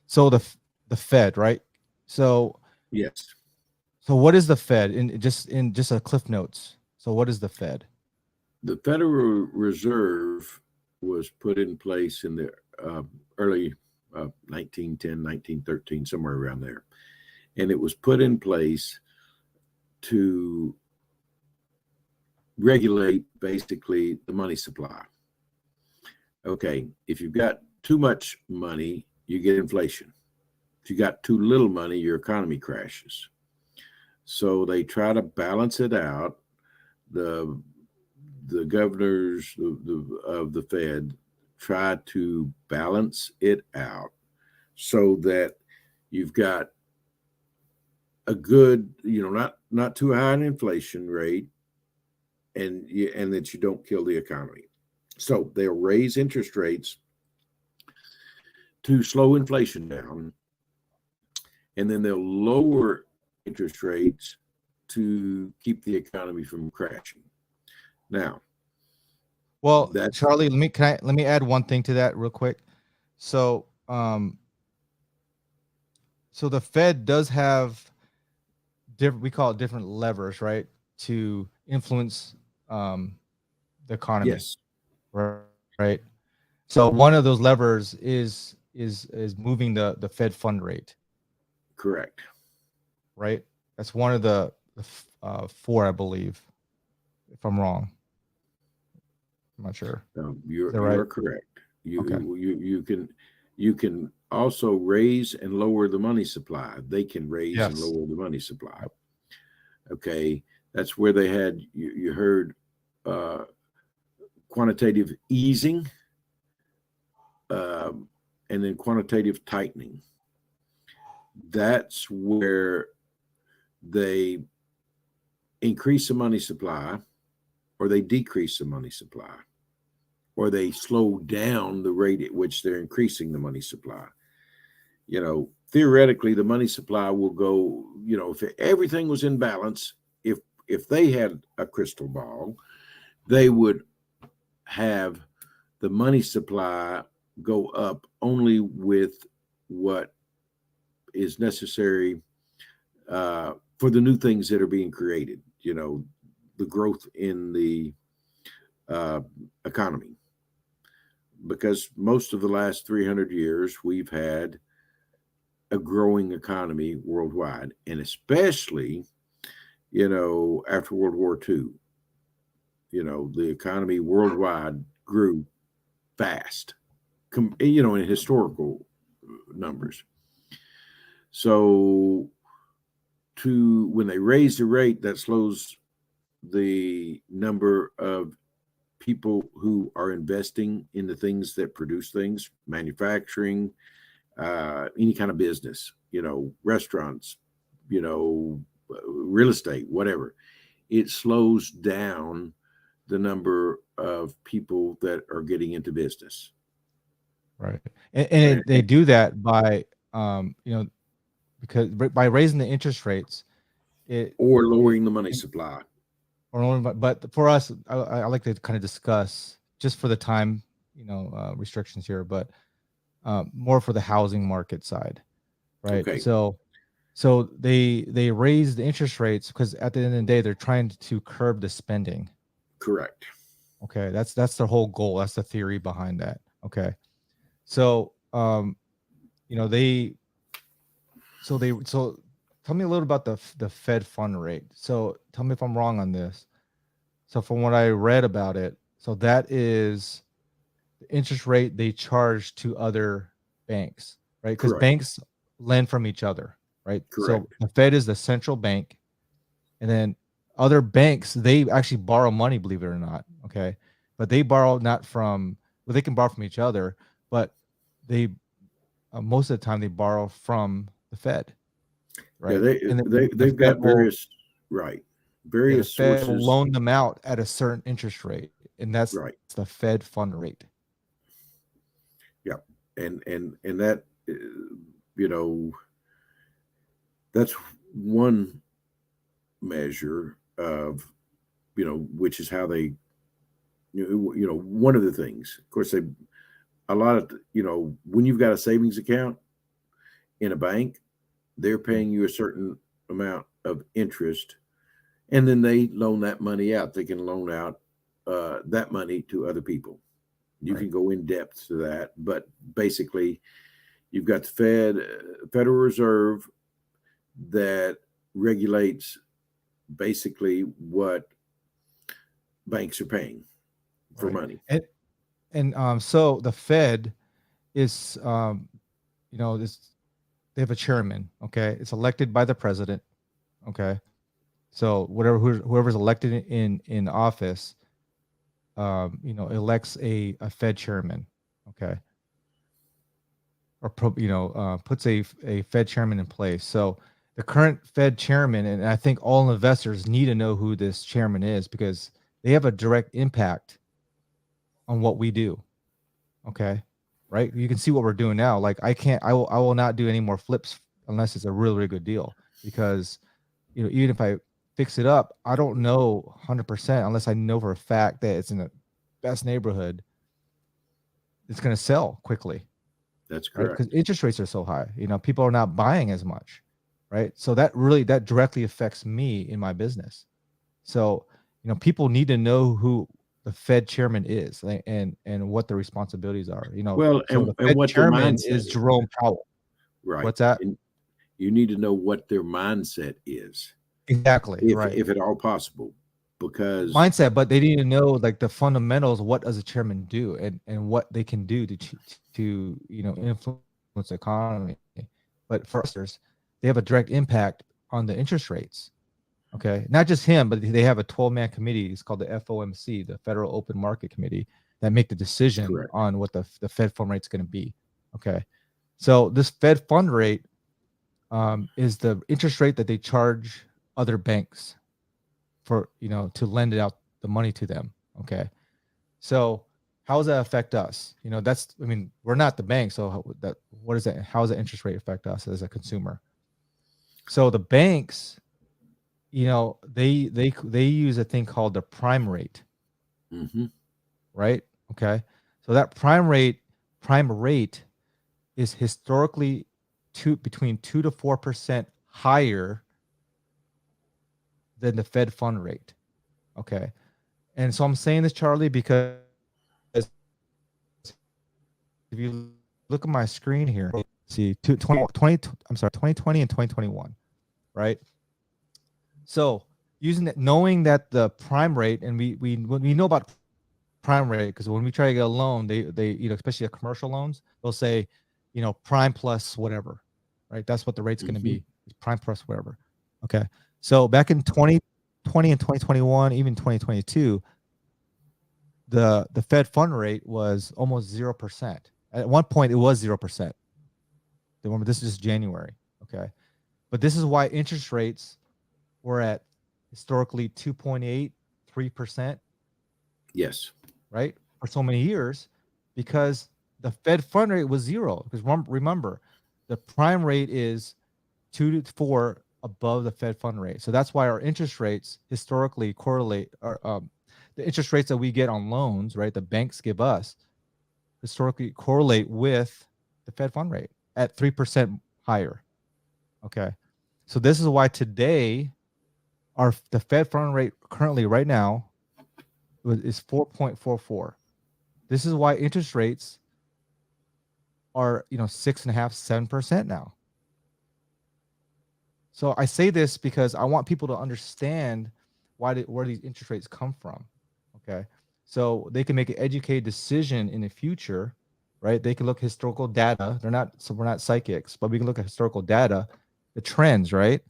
So the Fed, right? So Yes. so what is the Fed in just a cliff notes? So what is the Fed? The Federal Reserve was put in place in the early 1910, 1913, somewhere around there. And it was put in place to regulate basically the money supply. Okay, if you've got too much money, you get inflation. If you got too little money, your economy crashes. So they try to balance it out. The governors of the Fed try to balance it out so that you've got a good, not too high an inflation rate, and that you don't kill the economy. So they'll raise interest rates to slow inflation down, and then they'll lower interest rates to keep the economy from crashing. Now, Well, that's Charlie, let me add one thing to that real quick. So so the Fed does have different, we call it different levers, right, to influence the economy, yes, right? So one of those levers is moving the Fed fund rate, correct. right? That's one of the four, I believe. If I'm wrong, I'm not sure. Is that You right? are correct. Okay. You can also raise and lower the money supply. They can raise and Yes. lower the money supply. Yep. Okay, that's where they had you heard uh, quantitative easing, and then quantitative tightening. That's where they increase the money supply, or they decrease the money supply, or they slow down the rate at which they're increasing the money supply. Theoretically, the money supply will go, if everything was in balance, if they had a crystal ball, they would have the money supply go up only with what is necessary for the new things that are being created, the growth in the economy. Because most of the last 300 years, we've had a growing economy worldwide, and especially, after World War II, the economy worldwide grew fast, in historical numbers. So, when they raise the rate, that slows the number of people who are investing in the things that produce things, manufacturing, any kind of business, restaurants, real estate, whatever. It slows down the number of people that are getting into business. Right. And they do that by, because by raising the interest rates, it, Or it lowering the money supply. or only, but for us, I like to kind of discuss, just for the time, restrictions here, but more for the housing market side, right? Okay, So they raise the interest rates because at the end of the day, they're trying to curb the spending. correct. Okay, that's the whole goal. That's the theory behind that. Okay, so you know they so tell me a little about the Fed fund rate. So tell me if I'm wrong on this. So from what I read about it, so that is the interest rate they charge to other banks, right? Because Correct. banks lend from each other, right? So Correct. the Fed is the central bank, and then other banks, they actually borrow money, believe it or not. Okay, but they borrow not from, well, they can borrow from each other, but they most of the time they borrow from the Fed. Yeah, right? And the they've Fed got will various, right, yeah, the various Fed will sources, loan them out at a certain interest rate, and that's right. the Fed fund rate. Yeah, and that you know, that's one measure of, which is how they, one of the things. Of course, they a lot of, when you've got a savings account in a bank, they're Mhm. paying you a certain amount of interest, and then they loan that money out. They can loan out that money to other people. You Right, can go in depth to that, but basically, you've got the Federal Reserve, that regulates basically what banks are paying for right. money. And so the Fed is, this they have a chairman. Okay, it's elected by the president. Okay, so whoever's elected in office, elects a Fed chairman. Okay, or puts a Fed chairman in place. So the current Fed chairman, and I think all investors need to know who this chairman is because they have a direct impact on what we do. Okay, right? You can see what we're doing now. Like I will not do any more flips unless it's a really really good deal because even if I fix it up, I don't know 100% unless I know for a fact that it's in the best neighborhood. It's going to sell quickly, That's right? Because correct. interest rates are so high. People are not buying as much, right? So that directly affects me in my business. So people need to know who the Fed chairman is, like, and what the responsibilities are. Well, So the and Fed what their chairman mindset is is, Jerome Powell. right? What's that? And you need to know what their mindset is, Exactly, right. if at all possible, because Mindset, but they need to know like the fundamentals. What does a chairman do, and what they can do to influence the economy. But for investors, they have a direct impact on the interest rates. Okay, not just him, but they have a 12-man committee. It's called the FOMC, the Federal Open Market Committee, that make the decision correct. on what the Fed fund rate is going to be. Okay, so this Fed fund rate is the interest rate that they charge other banks for to lend it out the money to them. Okay, so how does that affect us? We're not the bank, so what is that? How does that interest rate affect us as a consumer? So the banks, they use a thing called the prime rate, Hmm. right? Okay, so that prime rate is historically between 2 to 4% higher than the Fed fund rate. Okay, and so I'm saying this, Charlie, because if you look at my screen here, see 2020 and 2021, right? So using that, knowing that the prime rate, and we know about prime rate because when we try to get a loan, they especially a commercial loans, they'll say, prime plus whatever, right? That's what the rate's going to Hmm. be, prime plus whatever. Okay. So back in 2020 and 2021, even 2022, the Fed fund rate was almost 0%. At one point, it was 0%. Remember, this is just January. Okay. But this is why interest rates were at historically 2.8, 3%, Yes. right? For so many years, because the Fed fund rate was zero. Because remember, the prime rate is 2 to 4 above the Fed fund rate. So that's why our interest rates historically correlate, or the interest rates that we get on loans, right? The banks give us historically correlate with the Fed fund rate at 3% higher. Okay. So this is why today the Fed fund rate currently right now is 4.44. This is why interest rates are 6.5, 7% now. So I say this because I want people to understand where these interest rates come from. Okay. So they can make an educated decision in the future, right? They can look at historical data. We're not psychics, but we can look at historical data, the trends, right?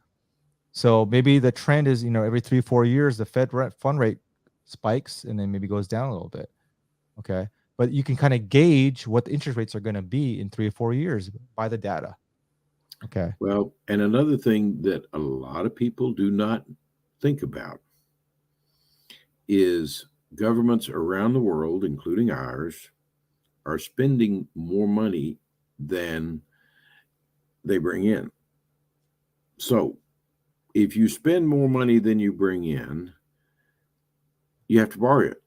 So maybe the trend is, every 3-4 years, the fund rate spikes and then maybe goes down a little bit. Okay. But you can kind of gauge what the interest rates are going to be in 3 or 4 years by the data. Okay. Well, and another thing that a lot of people do not think about is governments around the world, including ours, are spending more money than they bring in. So if you spend more money than you bring in, you have to borrow it.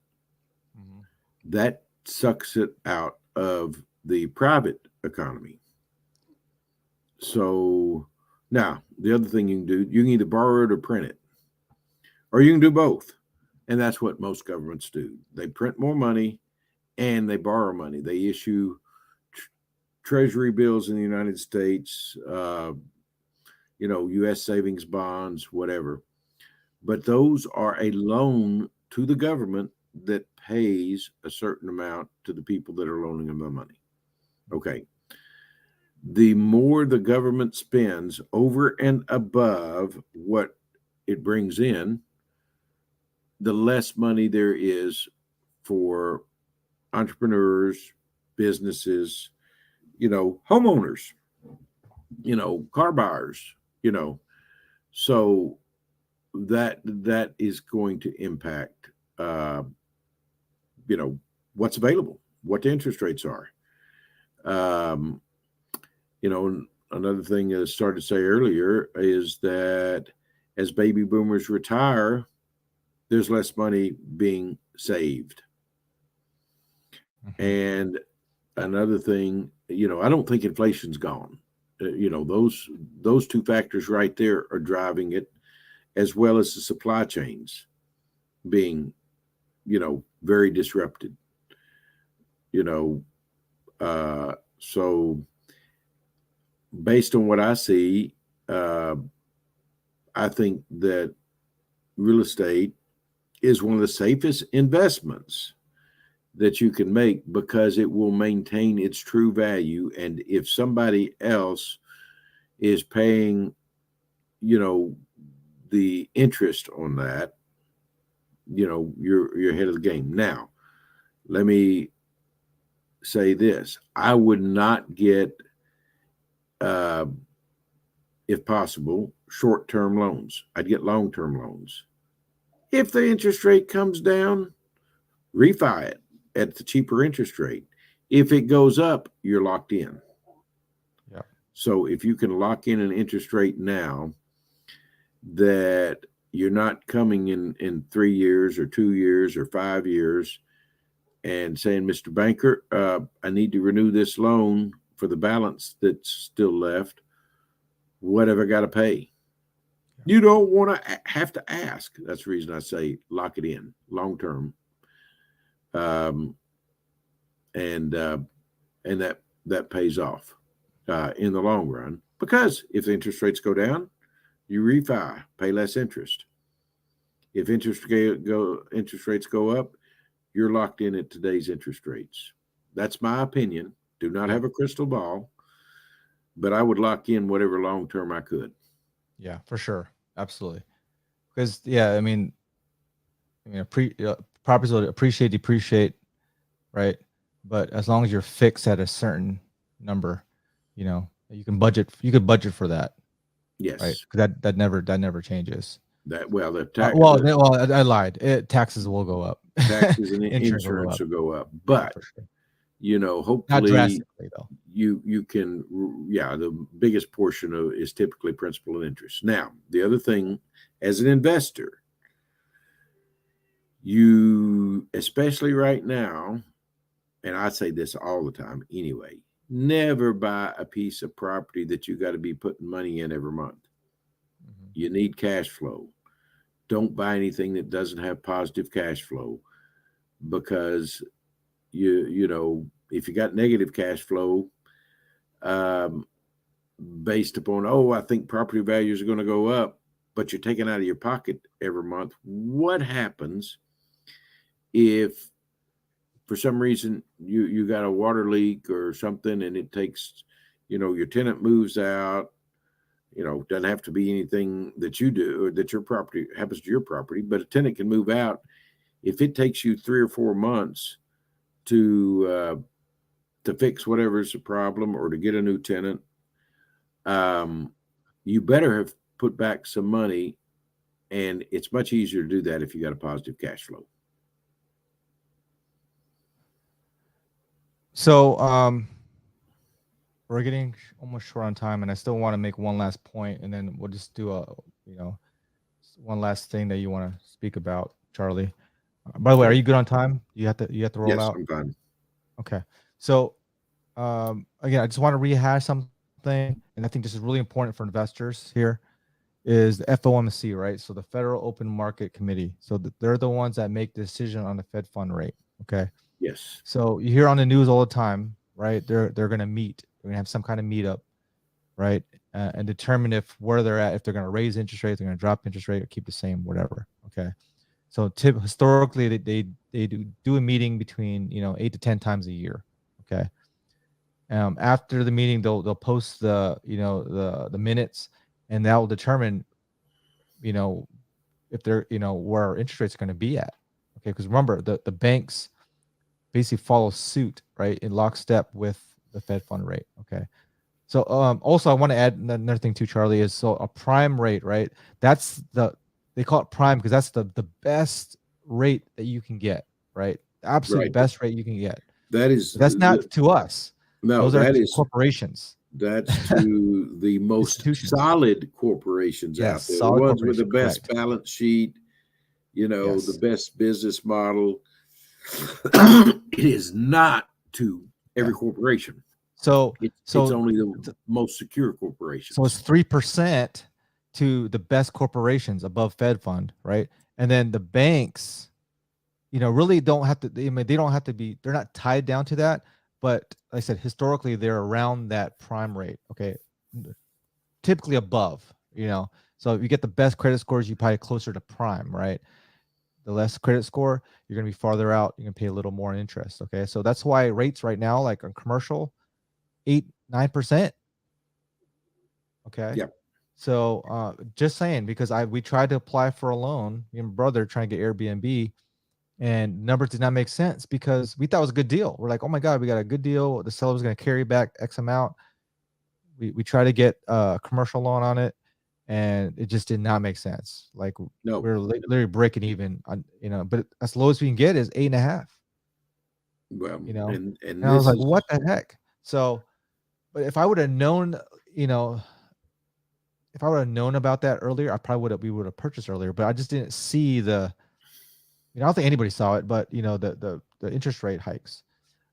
Mhm. That sucks it out of the private economy. So now the other thing you can do, you can either borrow it or print it, or you can do both. And that's what most governments do. They print more money and they borrow money. They issue tr- treasury bills in the United States, U.S. savings bonds, whatever. But those are a loan to the government that pays a certain amount to the people that are loaning them the money. Mhm. Okay. The more the government spends over and above what it brings in, the less money there is for entrepreneurs, businesses, homeowners, car buyers, you know. So that is going to impact, uh, you know, what's available, what the interest rates are. Um, Another thing I started to say earlier is that as baby boomers retire, there's less money being saved. Mhm. And another thing, I don't think inflation's gone. Those two factors right there are driving it, as well as the supply chains being, very disrupted. You know, so based on what I see, uh, I think that real estate is one of the safest investments that you can make because it will maintain its true value. And if somebody else is paying, you know, the interest on that, you're ahead of the game. Now, let me say this: I would not get, uh, if possible, short-term loans. I'd get long-term loans. If the interest rate comes down, refi it at the cheaper interest rate. If it goes up, you're locked in. Yeah. So if you can lock in an interest rate now that you're not coming in 3 years or 2 years or 5 years and saying, Mr. Banker, I need to renew this loan for the balance that's still left. What have I got to pay? Yeah. You don't want to have to ask. That's the reason I say lock it in long term. Um, and and that pays off in the long run, because if the interest rates go down, you refi, pay less interest. If interest rates go up, you're locked in at today's interest rates. That's my opinion. Do not Yeah. have a crystal ball, but I would lock in whatever long term I could. Yeah, for sure. Absolutely. Because yeah, properties will appreciate, depreciate, right? But as long as you're fixed at a certain number, you could budget for that, right? Yes, Because that never changes. that well Well, the I lied. Taxes will go up. taxes and Insurance will go insurance up. will go up, Yeah, but for sure. Not hopefully drastically though. you can, yeah, the biggest portion of is typically principal and interest. Now the other thing, as an investor, you, especially right now, and I say this all the time anyway, never buy a piece of property that you got to be putting money in every month. Mhm. You need cash flow. Don't buy anything that doesn't have positive cash flow, because if you got negative cash flow, um, based upon, oh, I think property values are going to go up, but you're taking out of your pocket every month. What happens if for some reason you got a water leak or something, and it takes, your tenant moves out? Doesn't have to be anything that you do or that your property happens to your property, but a tenant can move out. If it takes you 3 or 4 months to fix whatever's the problem or to get a new tenant, um, you better have put back some money, and it's much easier to do that if you got a positive cash flow. So we're getting almost short on time, and I still want to make one last point, and then we'll just do a one last thing that you want to speak about, Charlie. By the way, are Okay. you good on time? You have to roll Yes, out. I'm fine. Okay. So again, I just want to rehash something, and I think this is really important for investors here. Is the FOMC, right? So the Federal Open Market Committee. So they're the ones that make the decision on the Fed fund rate. Okay. Yes. So you hear on the news all the time, right? They're going to meet. They're going to have some kind of meetup, right? And determine if where they're at, if they're going to raise interest rates, they're going to drop interest rate, or keep the same, whatever. Okay. So historically, they do a meeting between 8 to 10 times a year. Okay. After the meeting, they'll post the minutes, and that will determine you know if they're where our interest rates are going to be at. Okay, because remember the banks basically follow suit, right, in lockstep with the Fed fund rate. Okay. So also I want to add another thing too, Charlie, is so a prime rate, right? That's they call it prime because that's the best rate that you can get, right? The absolute Right. best rate you can get. That is But that's not to us. no, Those are to corporations, that's to the most institutions. solid corporations Yes, out there, the solid ones with the corporation, best correct. balance sheet, the Yes. best business model. It is not to every Yeah. corporation. So It's so only the th- most secure so it's corporations. 3% to the best corporations above Fed fund, right? And then the banks, really don't have to. They don't have to be. They're not tied down to that. But like I said, historically, they're around that prime rate. Okay, typically above. So if you get the best credit scores, you probably closer to prime, right? The less credit score, you're gonna be farther out. You're gonna pay a little more interest. Okay, so that's why rates right now, like on commercial, 8-9%. Okay. Yeah. So just saying, because we tried to apply for a loan, me and my brother trying to get Airbnb, and numbers did not make sense because we thought it was a good deal. We're like, oh my God, we got a good deal. The seller was going to carry back X amount. We try to get a commercial loan on it, and it just did not make sense. Like No. we're literally breaking even on, but as low as we can get is 8.5, Well, you know, and and I was this like, is what the heck? So, but if I would have known, you know, if I would have known about that earlier, we would have purchased earlier, but I just didn't see I don't think anybody saw it, but the interest rate hikes.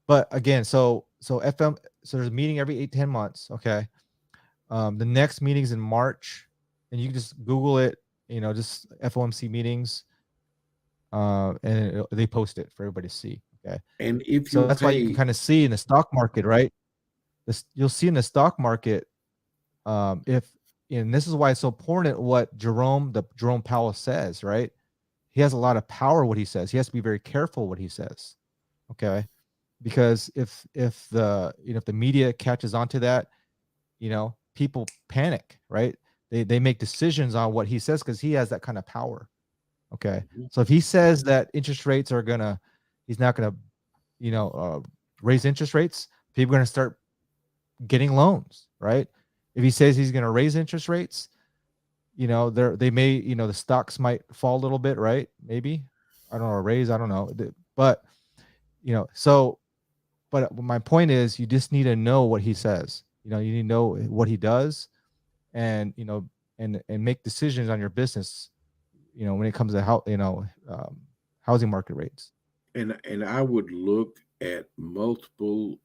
But again, so there's a meeting every 8-10 months. Okay. The next meeting's in March, and you can just Google it, just FOMC meetings, and they post it for everybody to see. Okay. and if So you'll that's why you can pay kind of see in the stock market, right? You'll see in the stock market, if and this is why it's so important what Jerome Powell says, right? He has a lot of power what he says. He has to be very careful what he says. Okay. Because if the media catches on to that, people panic, right? They make decisions on what he says because he has that kind of power. Okay. Mhm. So if he says that interest rates he's not gonna, raise interest rates, people are gonna start getting loans, right? If he says he's gonna raise interest rates, they may, the stocks might fall a little bit, right? Maybe, I don't know, a raise, I don't know, but so, but my point is, you just need to know what he says. You need to know what he does, and and make decisions on your business. When it comes to housing market rates. and I would look at multiple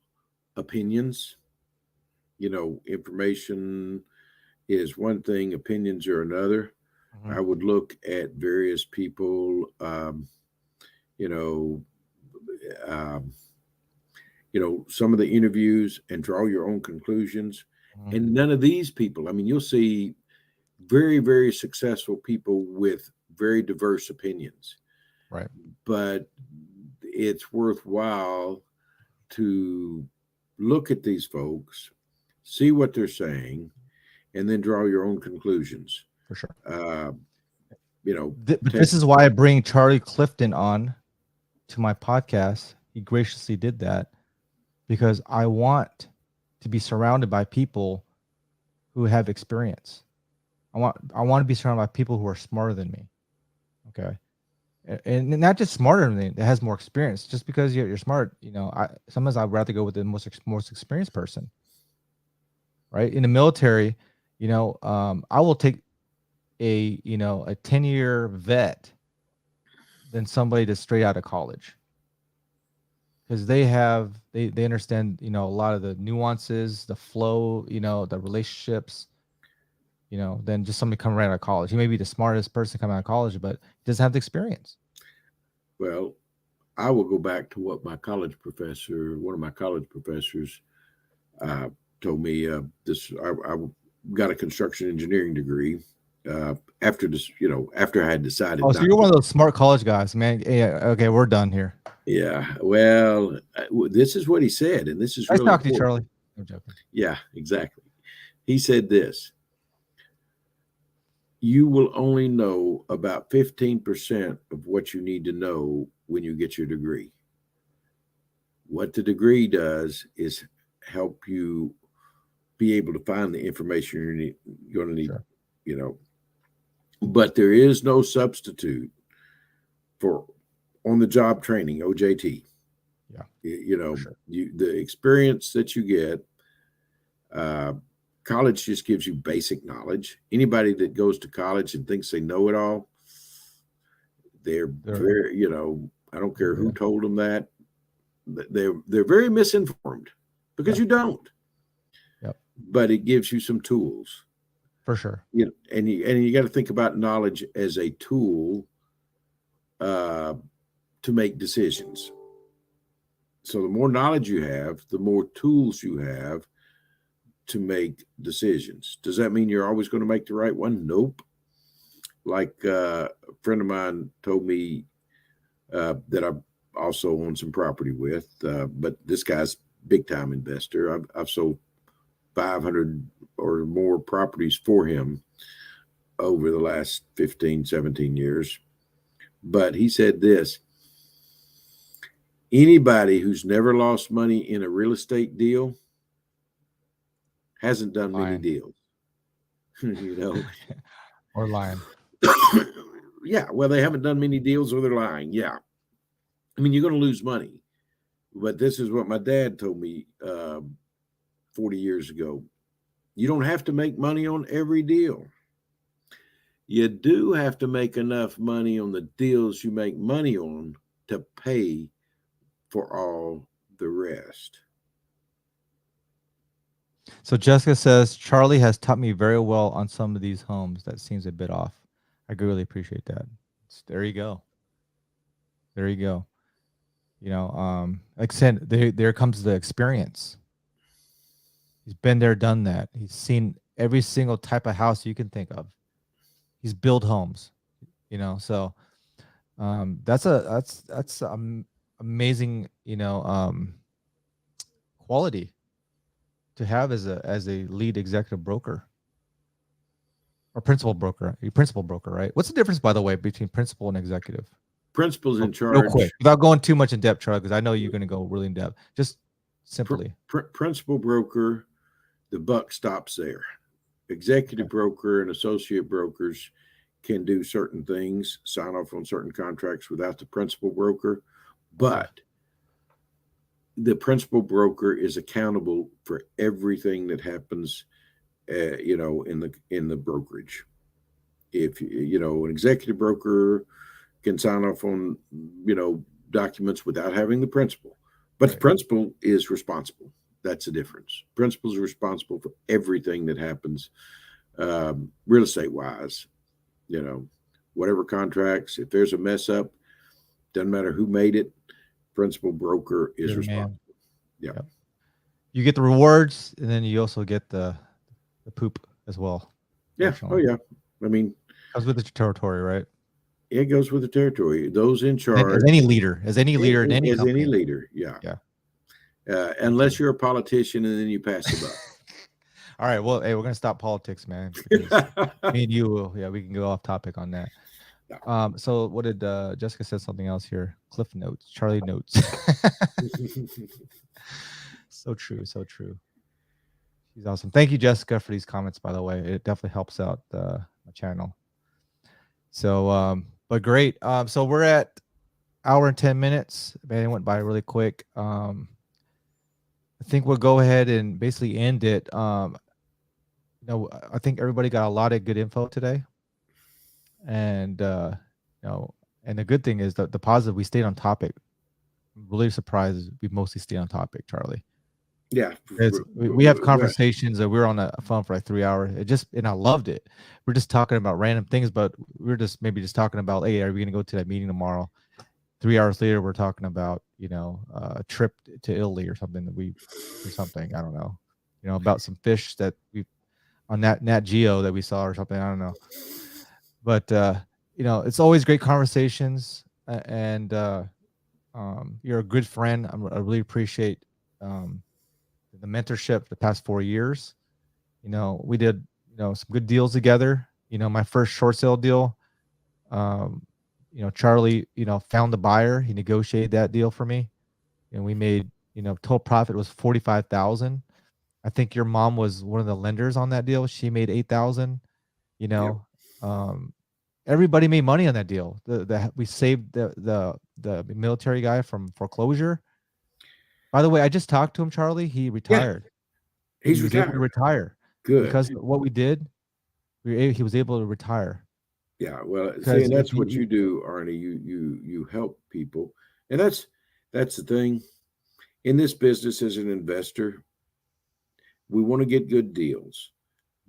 opinions. Information is one thing, opinions are another. Mhm. I would look at various people, you know, um, some of the interviews and draw your own conclusions. Mhm. And none of these people, I mean, you'll see very, very successful people with very diverse opinions, Right. but it's worthwhile to look at these folks, see what they're saying, and then draw your own conclusions. For sure. Uh, But take this is why I bring Charlie Clifton on to my podcast. He graciously did that because I want to be surrounded by people who have experience. I want to be surrounded by people who are smarter than me. Okay. And not just smarter than me, that has more experience. Just because you're smart, sometimes I'd rather go with the most experienced person. Right. In the military, I will take a 10-year vet than somebody that's straight out of college, because they understand a lot of the nuances, the flow, the relationships, than just somebody coming right out of college. He may be the smartest person coming out of college, but he doesn't have the experience. Well, I will go back to what one of my college professors, told me. I got a construction engineering degree. After this, after I had decided Oh, so not you're one to. of those smart college guys, man. Yeah, okay, we're done here. Yeah. Well, this is what he said, and this is Nice really talking to you, important. Charlie. I'm joking. Yeah, exactly. He said this: you will only know about 15% of what you need to know when you get your degree. What the degree does is help you be able to find the information you're going to need, Sure. you know. But there is no substitute for on the job training, OJT. Yeah, sure. The experience that you get. Uh, College just gives you basic knowledge. Anybody that goes to college and thinks they know it all, they're very, I don't care who told them that. They're very misinformed because you don't. Yep. But it gives you some tools. For sure. And you got to think about knowledge as a tool to make decisions. So the more knowledge you have, the more tools you have to make decisions. Does that mean you're always going to make the right one? Nope. Like a friend of mine told me that I also own some property with, but this guy's big time investor. I've sold 500 or more properties for him over the last 15, 17 years. But he said this: anybody who's never lost money in a real estate deal hasn't done many deals. Or lying. Yeah, well, they haven't done many deals or they're lying. Yeah. I mean, you're going to lose money. But this is what my dad told me 40 years ago. You don't have to make money on every deal. You do have to make enough money on the deals you make money on to pay for all the rest. So Jessica says, Charlie has taught me very well on some of these homes. That seems a bit off. I really appreciate that. There you go. There you go. Like I said, there comes the experience. He's been there, done that. He's seen every single type of house you can think of. He's built homes, so that's amazing, quality to have as a lead executive broker or principal broker, right? What's the difference, by the way, between principal and executive? Principal's in charge. Real quick, without going too much in depth, Charlie, because I know you're going to go really in depth. Just simply. Principal broker, the buck stops there. Executive broker and associate brokers can do certain things, sign off on certain contracts without the principal broker, but the principal broker is accountable for everything that happens, in the brokerage. If an executive broker can sign off on documents without having the principal, but the principal is responsible. That's the difference. Principal is responsible for everything that happens, real estate wise. Whatever contracts, if there's a mess up, doesn't matter who made it, principal broker is responsible. Yeah. Yep. You get the rewards, and then you also get the poop as well. Yeah. Oh yeah. I mean, comes with the territory, right? It goes with the territory. Those in charge, as any leader, in any as company. any leader. Yeah. Unless you're a politician and then you pass the buck. All right. Well, hey, we're gonna stop politics, man. Me and you will. Yeah, we can go off topic on that. Yeah. So what did Jessica said something else here? Cliff notes, Charlie notes. So true. She's awesome. Thank you, Jessica, for these comments. By the way, it definitely helps out my channel. So, but great. So we're at hour and 10 minutes. Man, it went by really quick. I think we'll go ahead and basically end it. I think everybody got a lot of good info today, and you know, and the good thing is that the positive, we stayed on topic. I'm really surprised we mostly stayed on topic, Charlie. Yeah. We have conversations that we're on a phone for like 3 hours. And I loved it. We're just talking about random things, but we're just maybe just talking about, hey, are we going to go to that meeting tomorrow? 3 hours later, we're talking about, a trip to Italy or something or something. I don't know, about some fish that we on Nat Geo that we saw or something. I don't know. But, it's always great conversations, and you're a good friend. I really appreciate, the mentorship the past 4 years. We did, some good deals together. My first short sale deal, Charlie, found the buyer. He negotiated that deal for me, and we made, total profit was 45,000. I think your mom was one of the lenders on that deal. She made 8,000. You Yep. know, um, everybody made money on that deal. We saved the military guy from foreclosure. By the way, I just talked to him, Charlie. He Yeah. retired. He He's was able to retired. retire because Good. of what we did. He was able to retire Yeah. Well, see, because and if that's what you do, Arnie. You help people, and that's the thing in this business as an investor. We want to get good deals,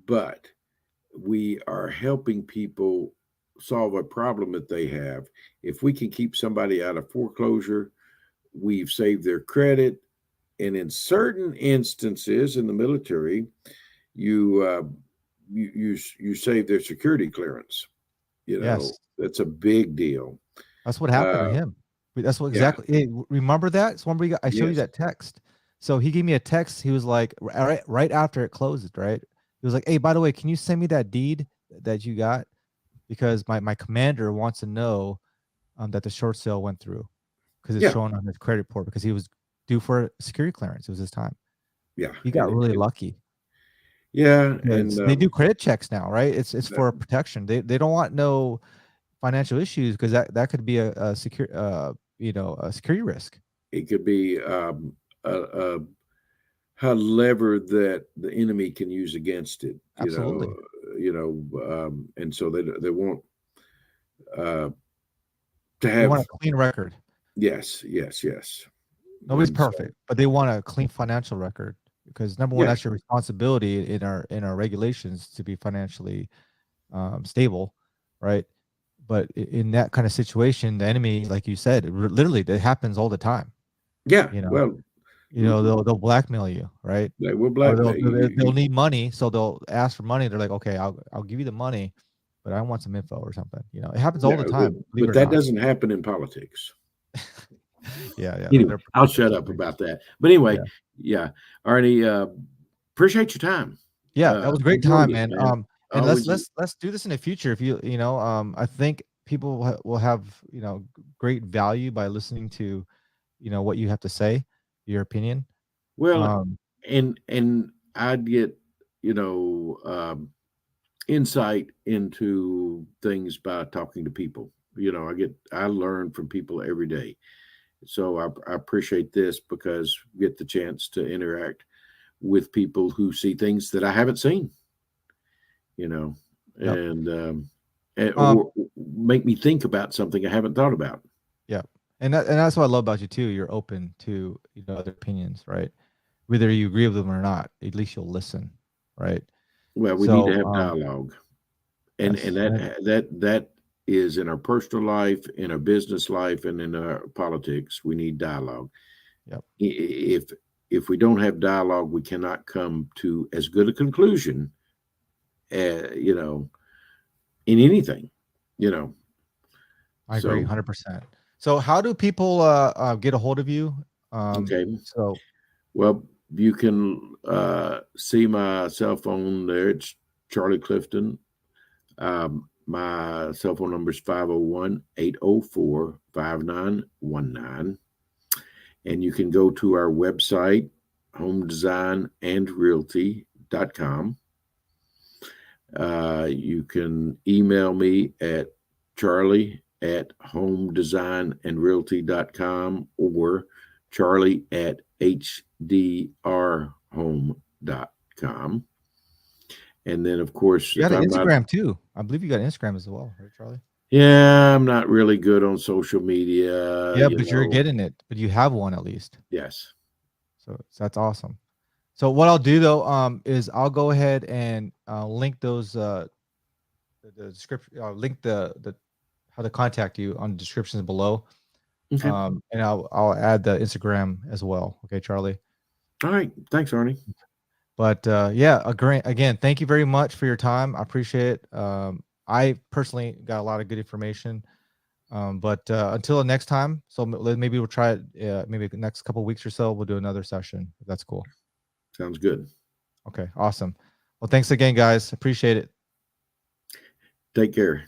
but we are helping people solve a problem that they have. If we can keep somebody out of foreclosure, we've saved their credit. And in certain instances in the military, you you save their security clearance. yes, That's a big deal. that's what happened to Uh, him. That's what yeah. exactly. Hey, remember that? So remember, I showed you Yes. that text. So he gave me a text. He was like, right after it closed, right? He was like, "Hey, by the way, can you send me that deed that you got? Because my commander wants to know that the short sale went through because it's Yeah. showing on his credit report because he was due for security clearance. It was his time. Yeah. He got really lucky Yeah. And because they do credit checks now, right? It's that, for protection. They don't want no financial issues because that could be a secure a security risk. it could be a lever that the enemy can use against it. Absolutely. And so they want uh, to They want a have. clean record. Yes, yes, yes. Nobody's And so, perfect, but they want a clean financial record because number one, yeah, that's your responsibility in our regulations to be financially stable, right? But in that kind of situation, the enemy, like you said, literally, that happens all the time. yeah. You know, Well, they'll blackmail you, right? they will Or blackmail they'll need money, so they'll ask for money. They're like, okay, I'll give you the money, but I want some info or something. It happens all Yeah, the time, believe it but or that not. doesn't happen in politics. Yeah, yeah, Anyway, they're I'll protected shut from up things. about that. But anyway, Yeah. yeah, Arnie, appreciate your time. Yeah, that was a great Enjoyed time, it, man. man. And let's Always, let's let's do this in the future. If I think people will have great value by listening to what you have to say, your opinion. well, Um, and I'd get you know insight into things by talking to people. I learn from people every day. So I appreciate this because we get the chance to interact with people who see things that I haven't seen, you know, yep. and Um, or make me think about something I haven't thought about. yep. And that's what I love about you too. You're open to other opinions, right? Whether you agree with them or not, at least you'll listen, right? Well, we need to So, have dialogue, and yes, that is in our personal life, in our business life, and in our politics. We need dialogue. yep, If we don't have dialogue, we cannot come to as good a conclusion, you know, in anything, you know. I agree, So 100%. So, how do people get a hold of you? okay, So well, you can see my cell phone there. It's Charlie Clifton. My cell phone number is 501-804-5919. And you can go to our website, Home Design and Realty homedesignandrealty.com. You can email me at charlie@homedesignandrealty.com or charlie@hdrhome.com. And then, of course, You got if an I'm not, Instagram too. I believe you got Instagram as well, right, Charlie? yeah, I'm not really good on social media, Yeah, but you're getting it. But you have one at least. Yes. So that's awesome. So what I'll do though, is I'll go ahead and link those the description, link the how to contact you on the descriptions below. Okay. And I'll add the Instagram as well. Okay, Charlie. All right. Thanks, Arnie. But yeah, again, thank you very much for your time. I appreciate it. I personally got a lot of good information. But until the next time, so maybe we'll try it. Maybe the next couple of weeks or so, we'll do another session. If that's cool. Sounds good. Okay, awesome. Well, thanks again, guys. Appreciate it. Take care.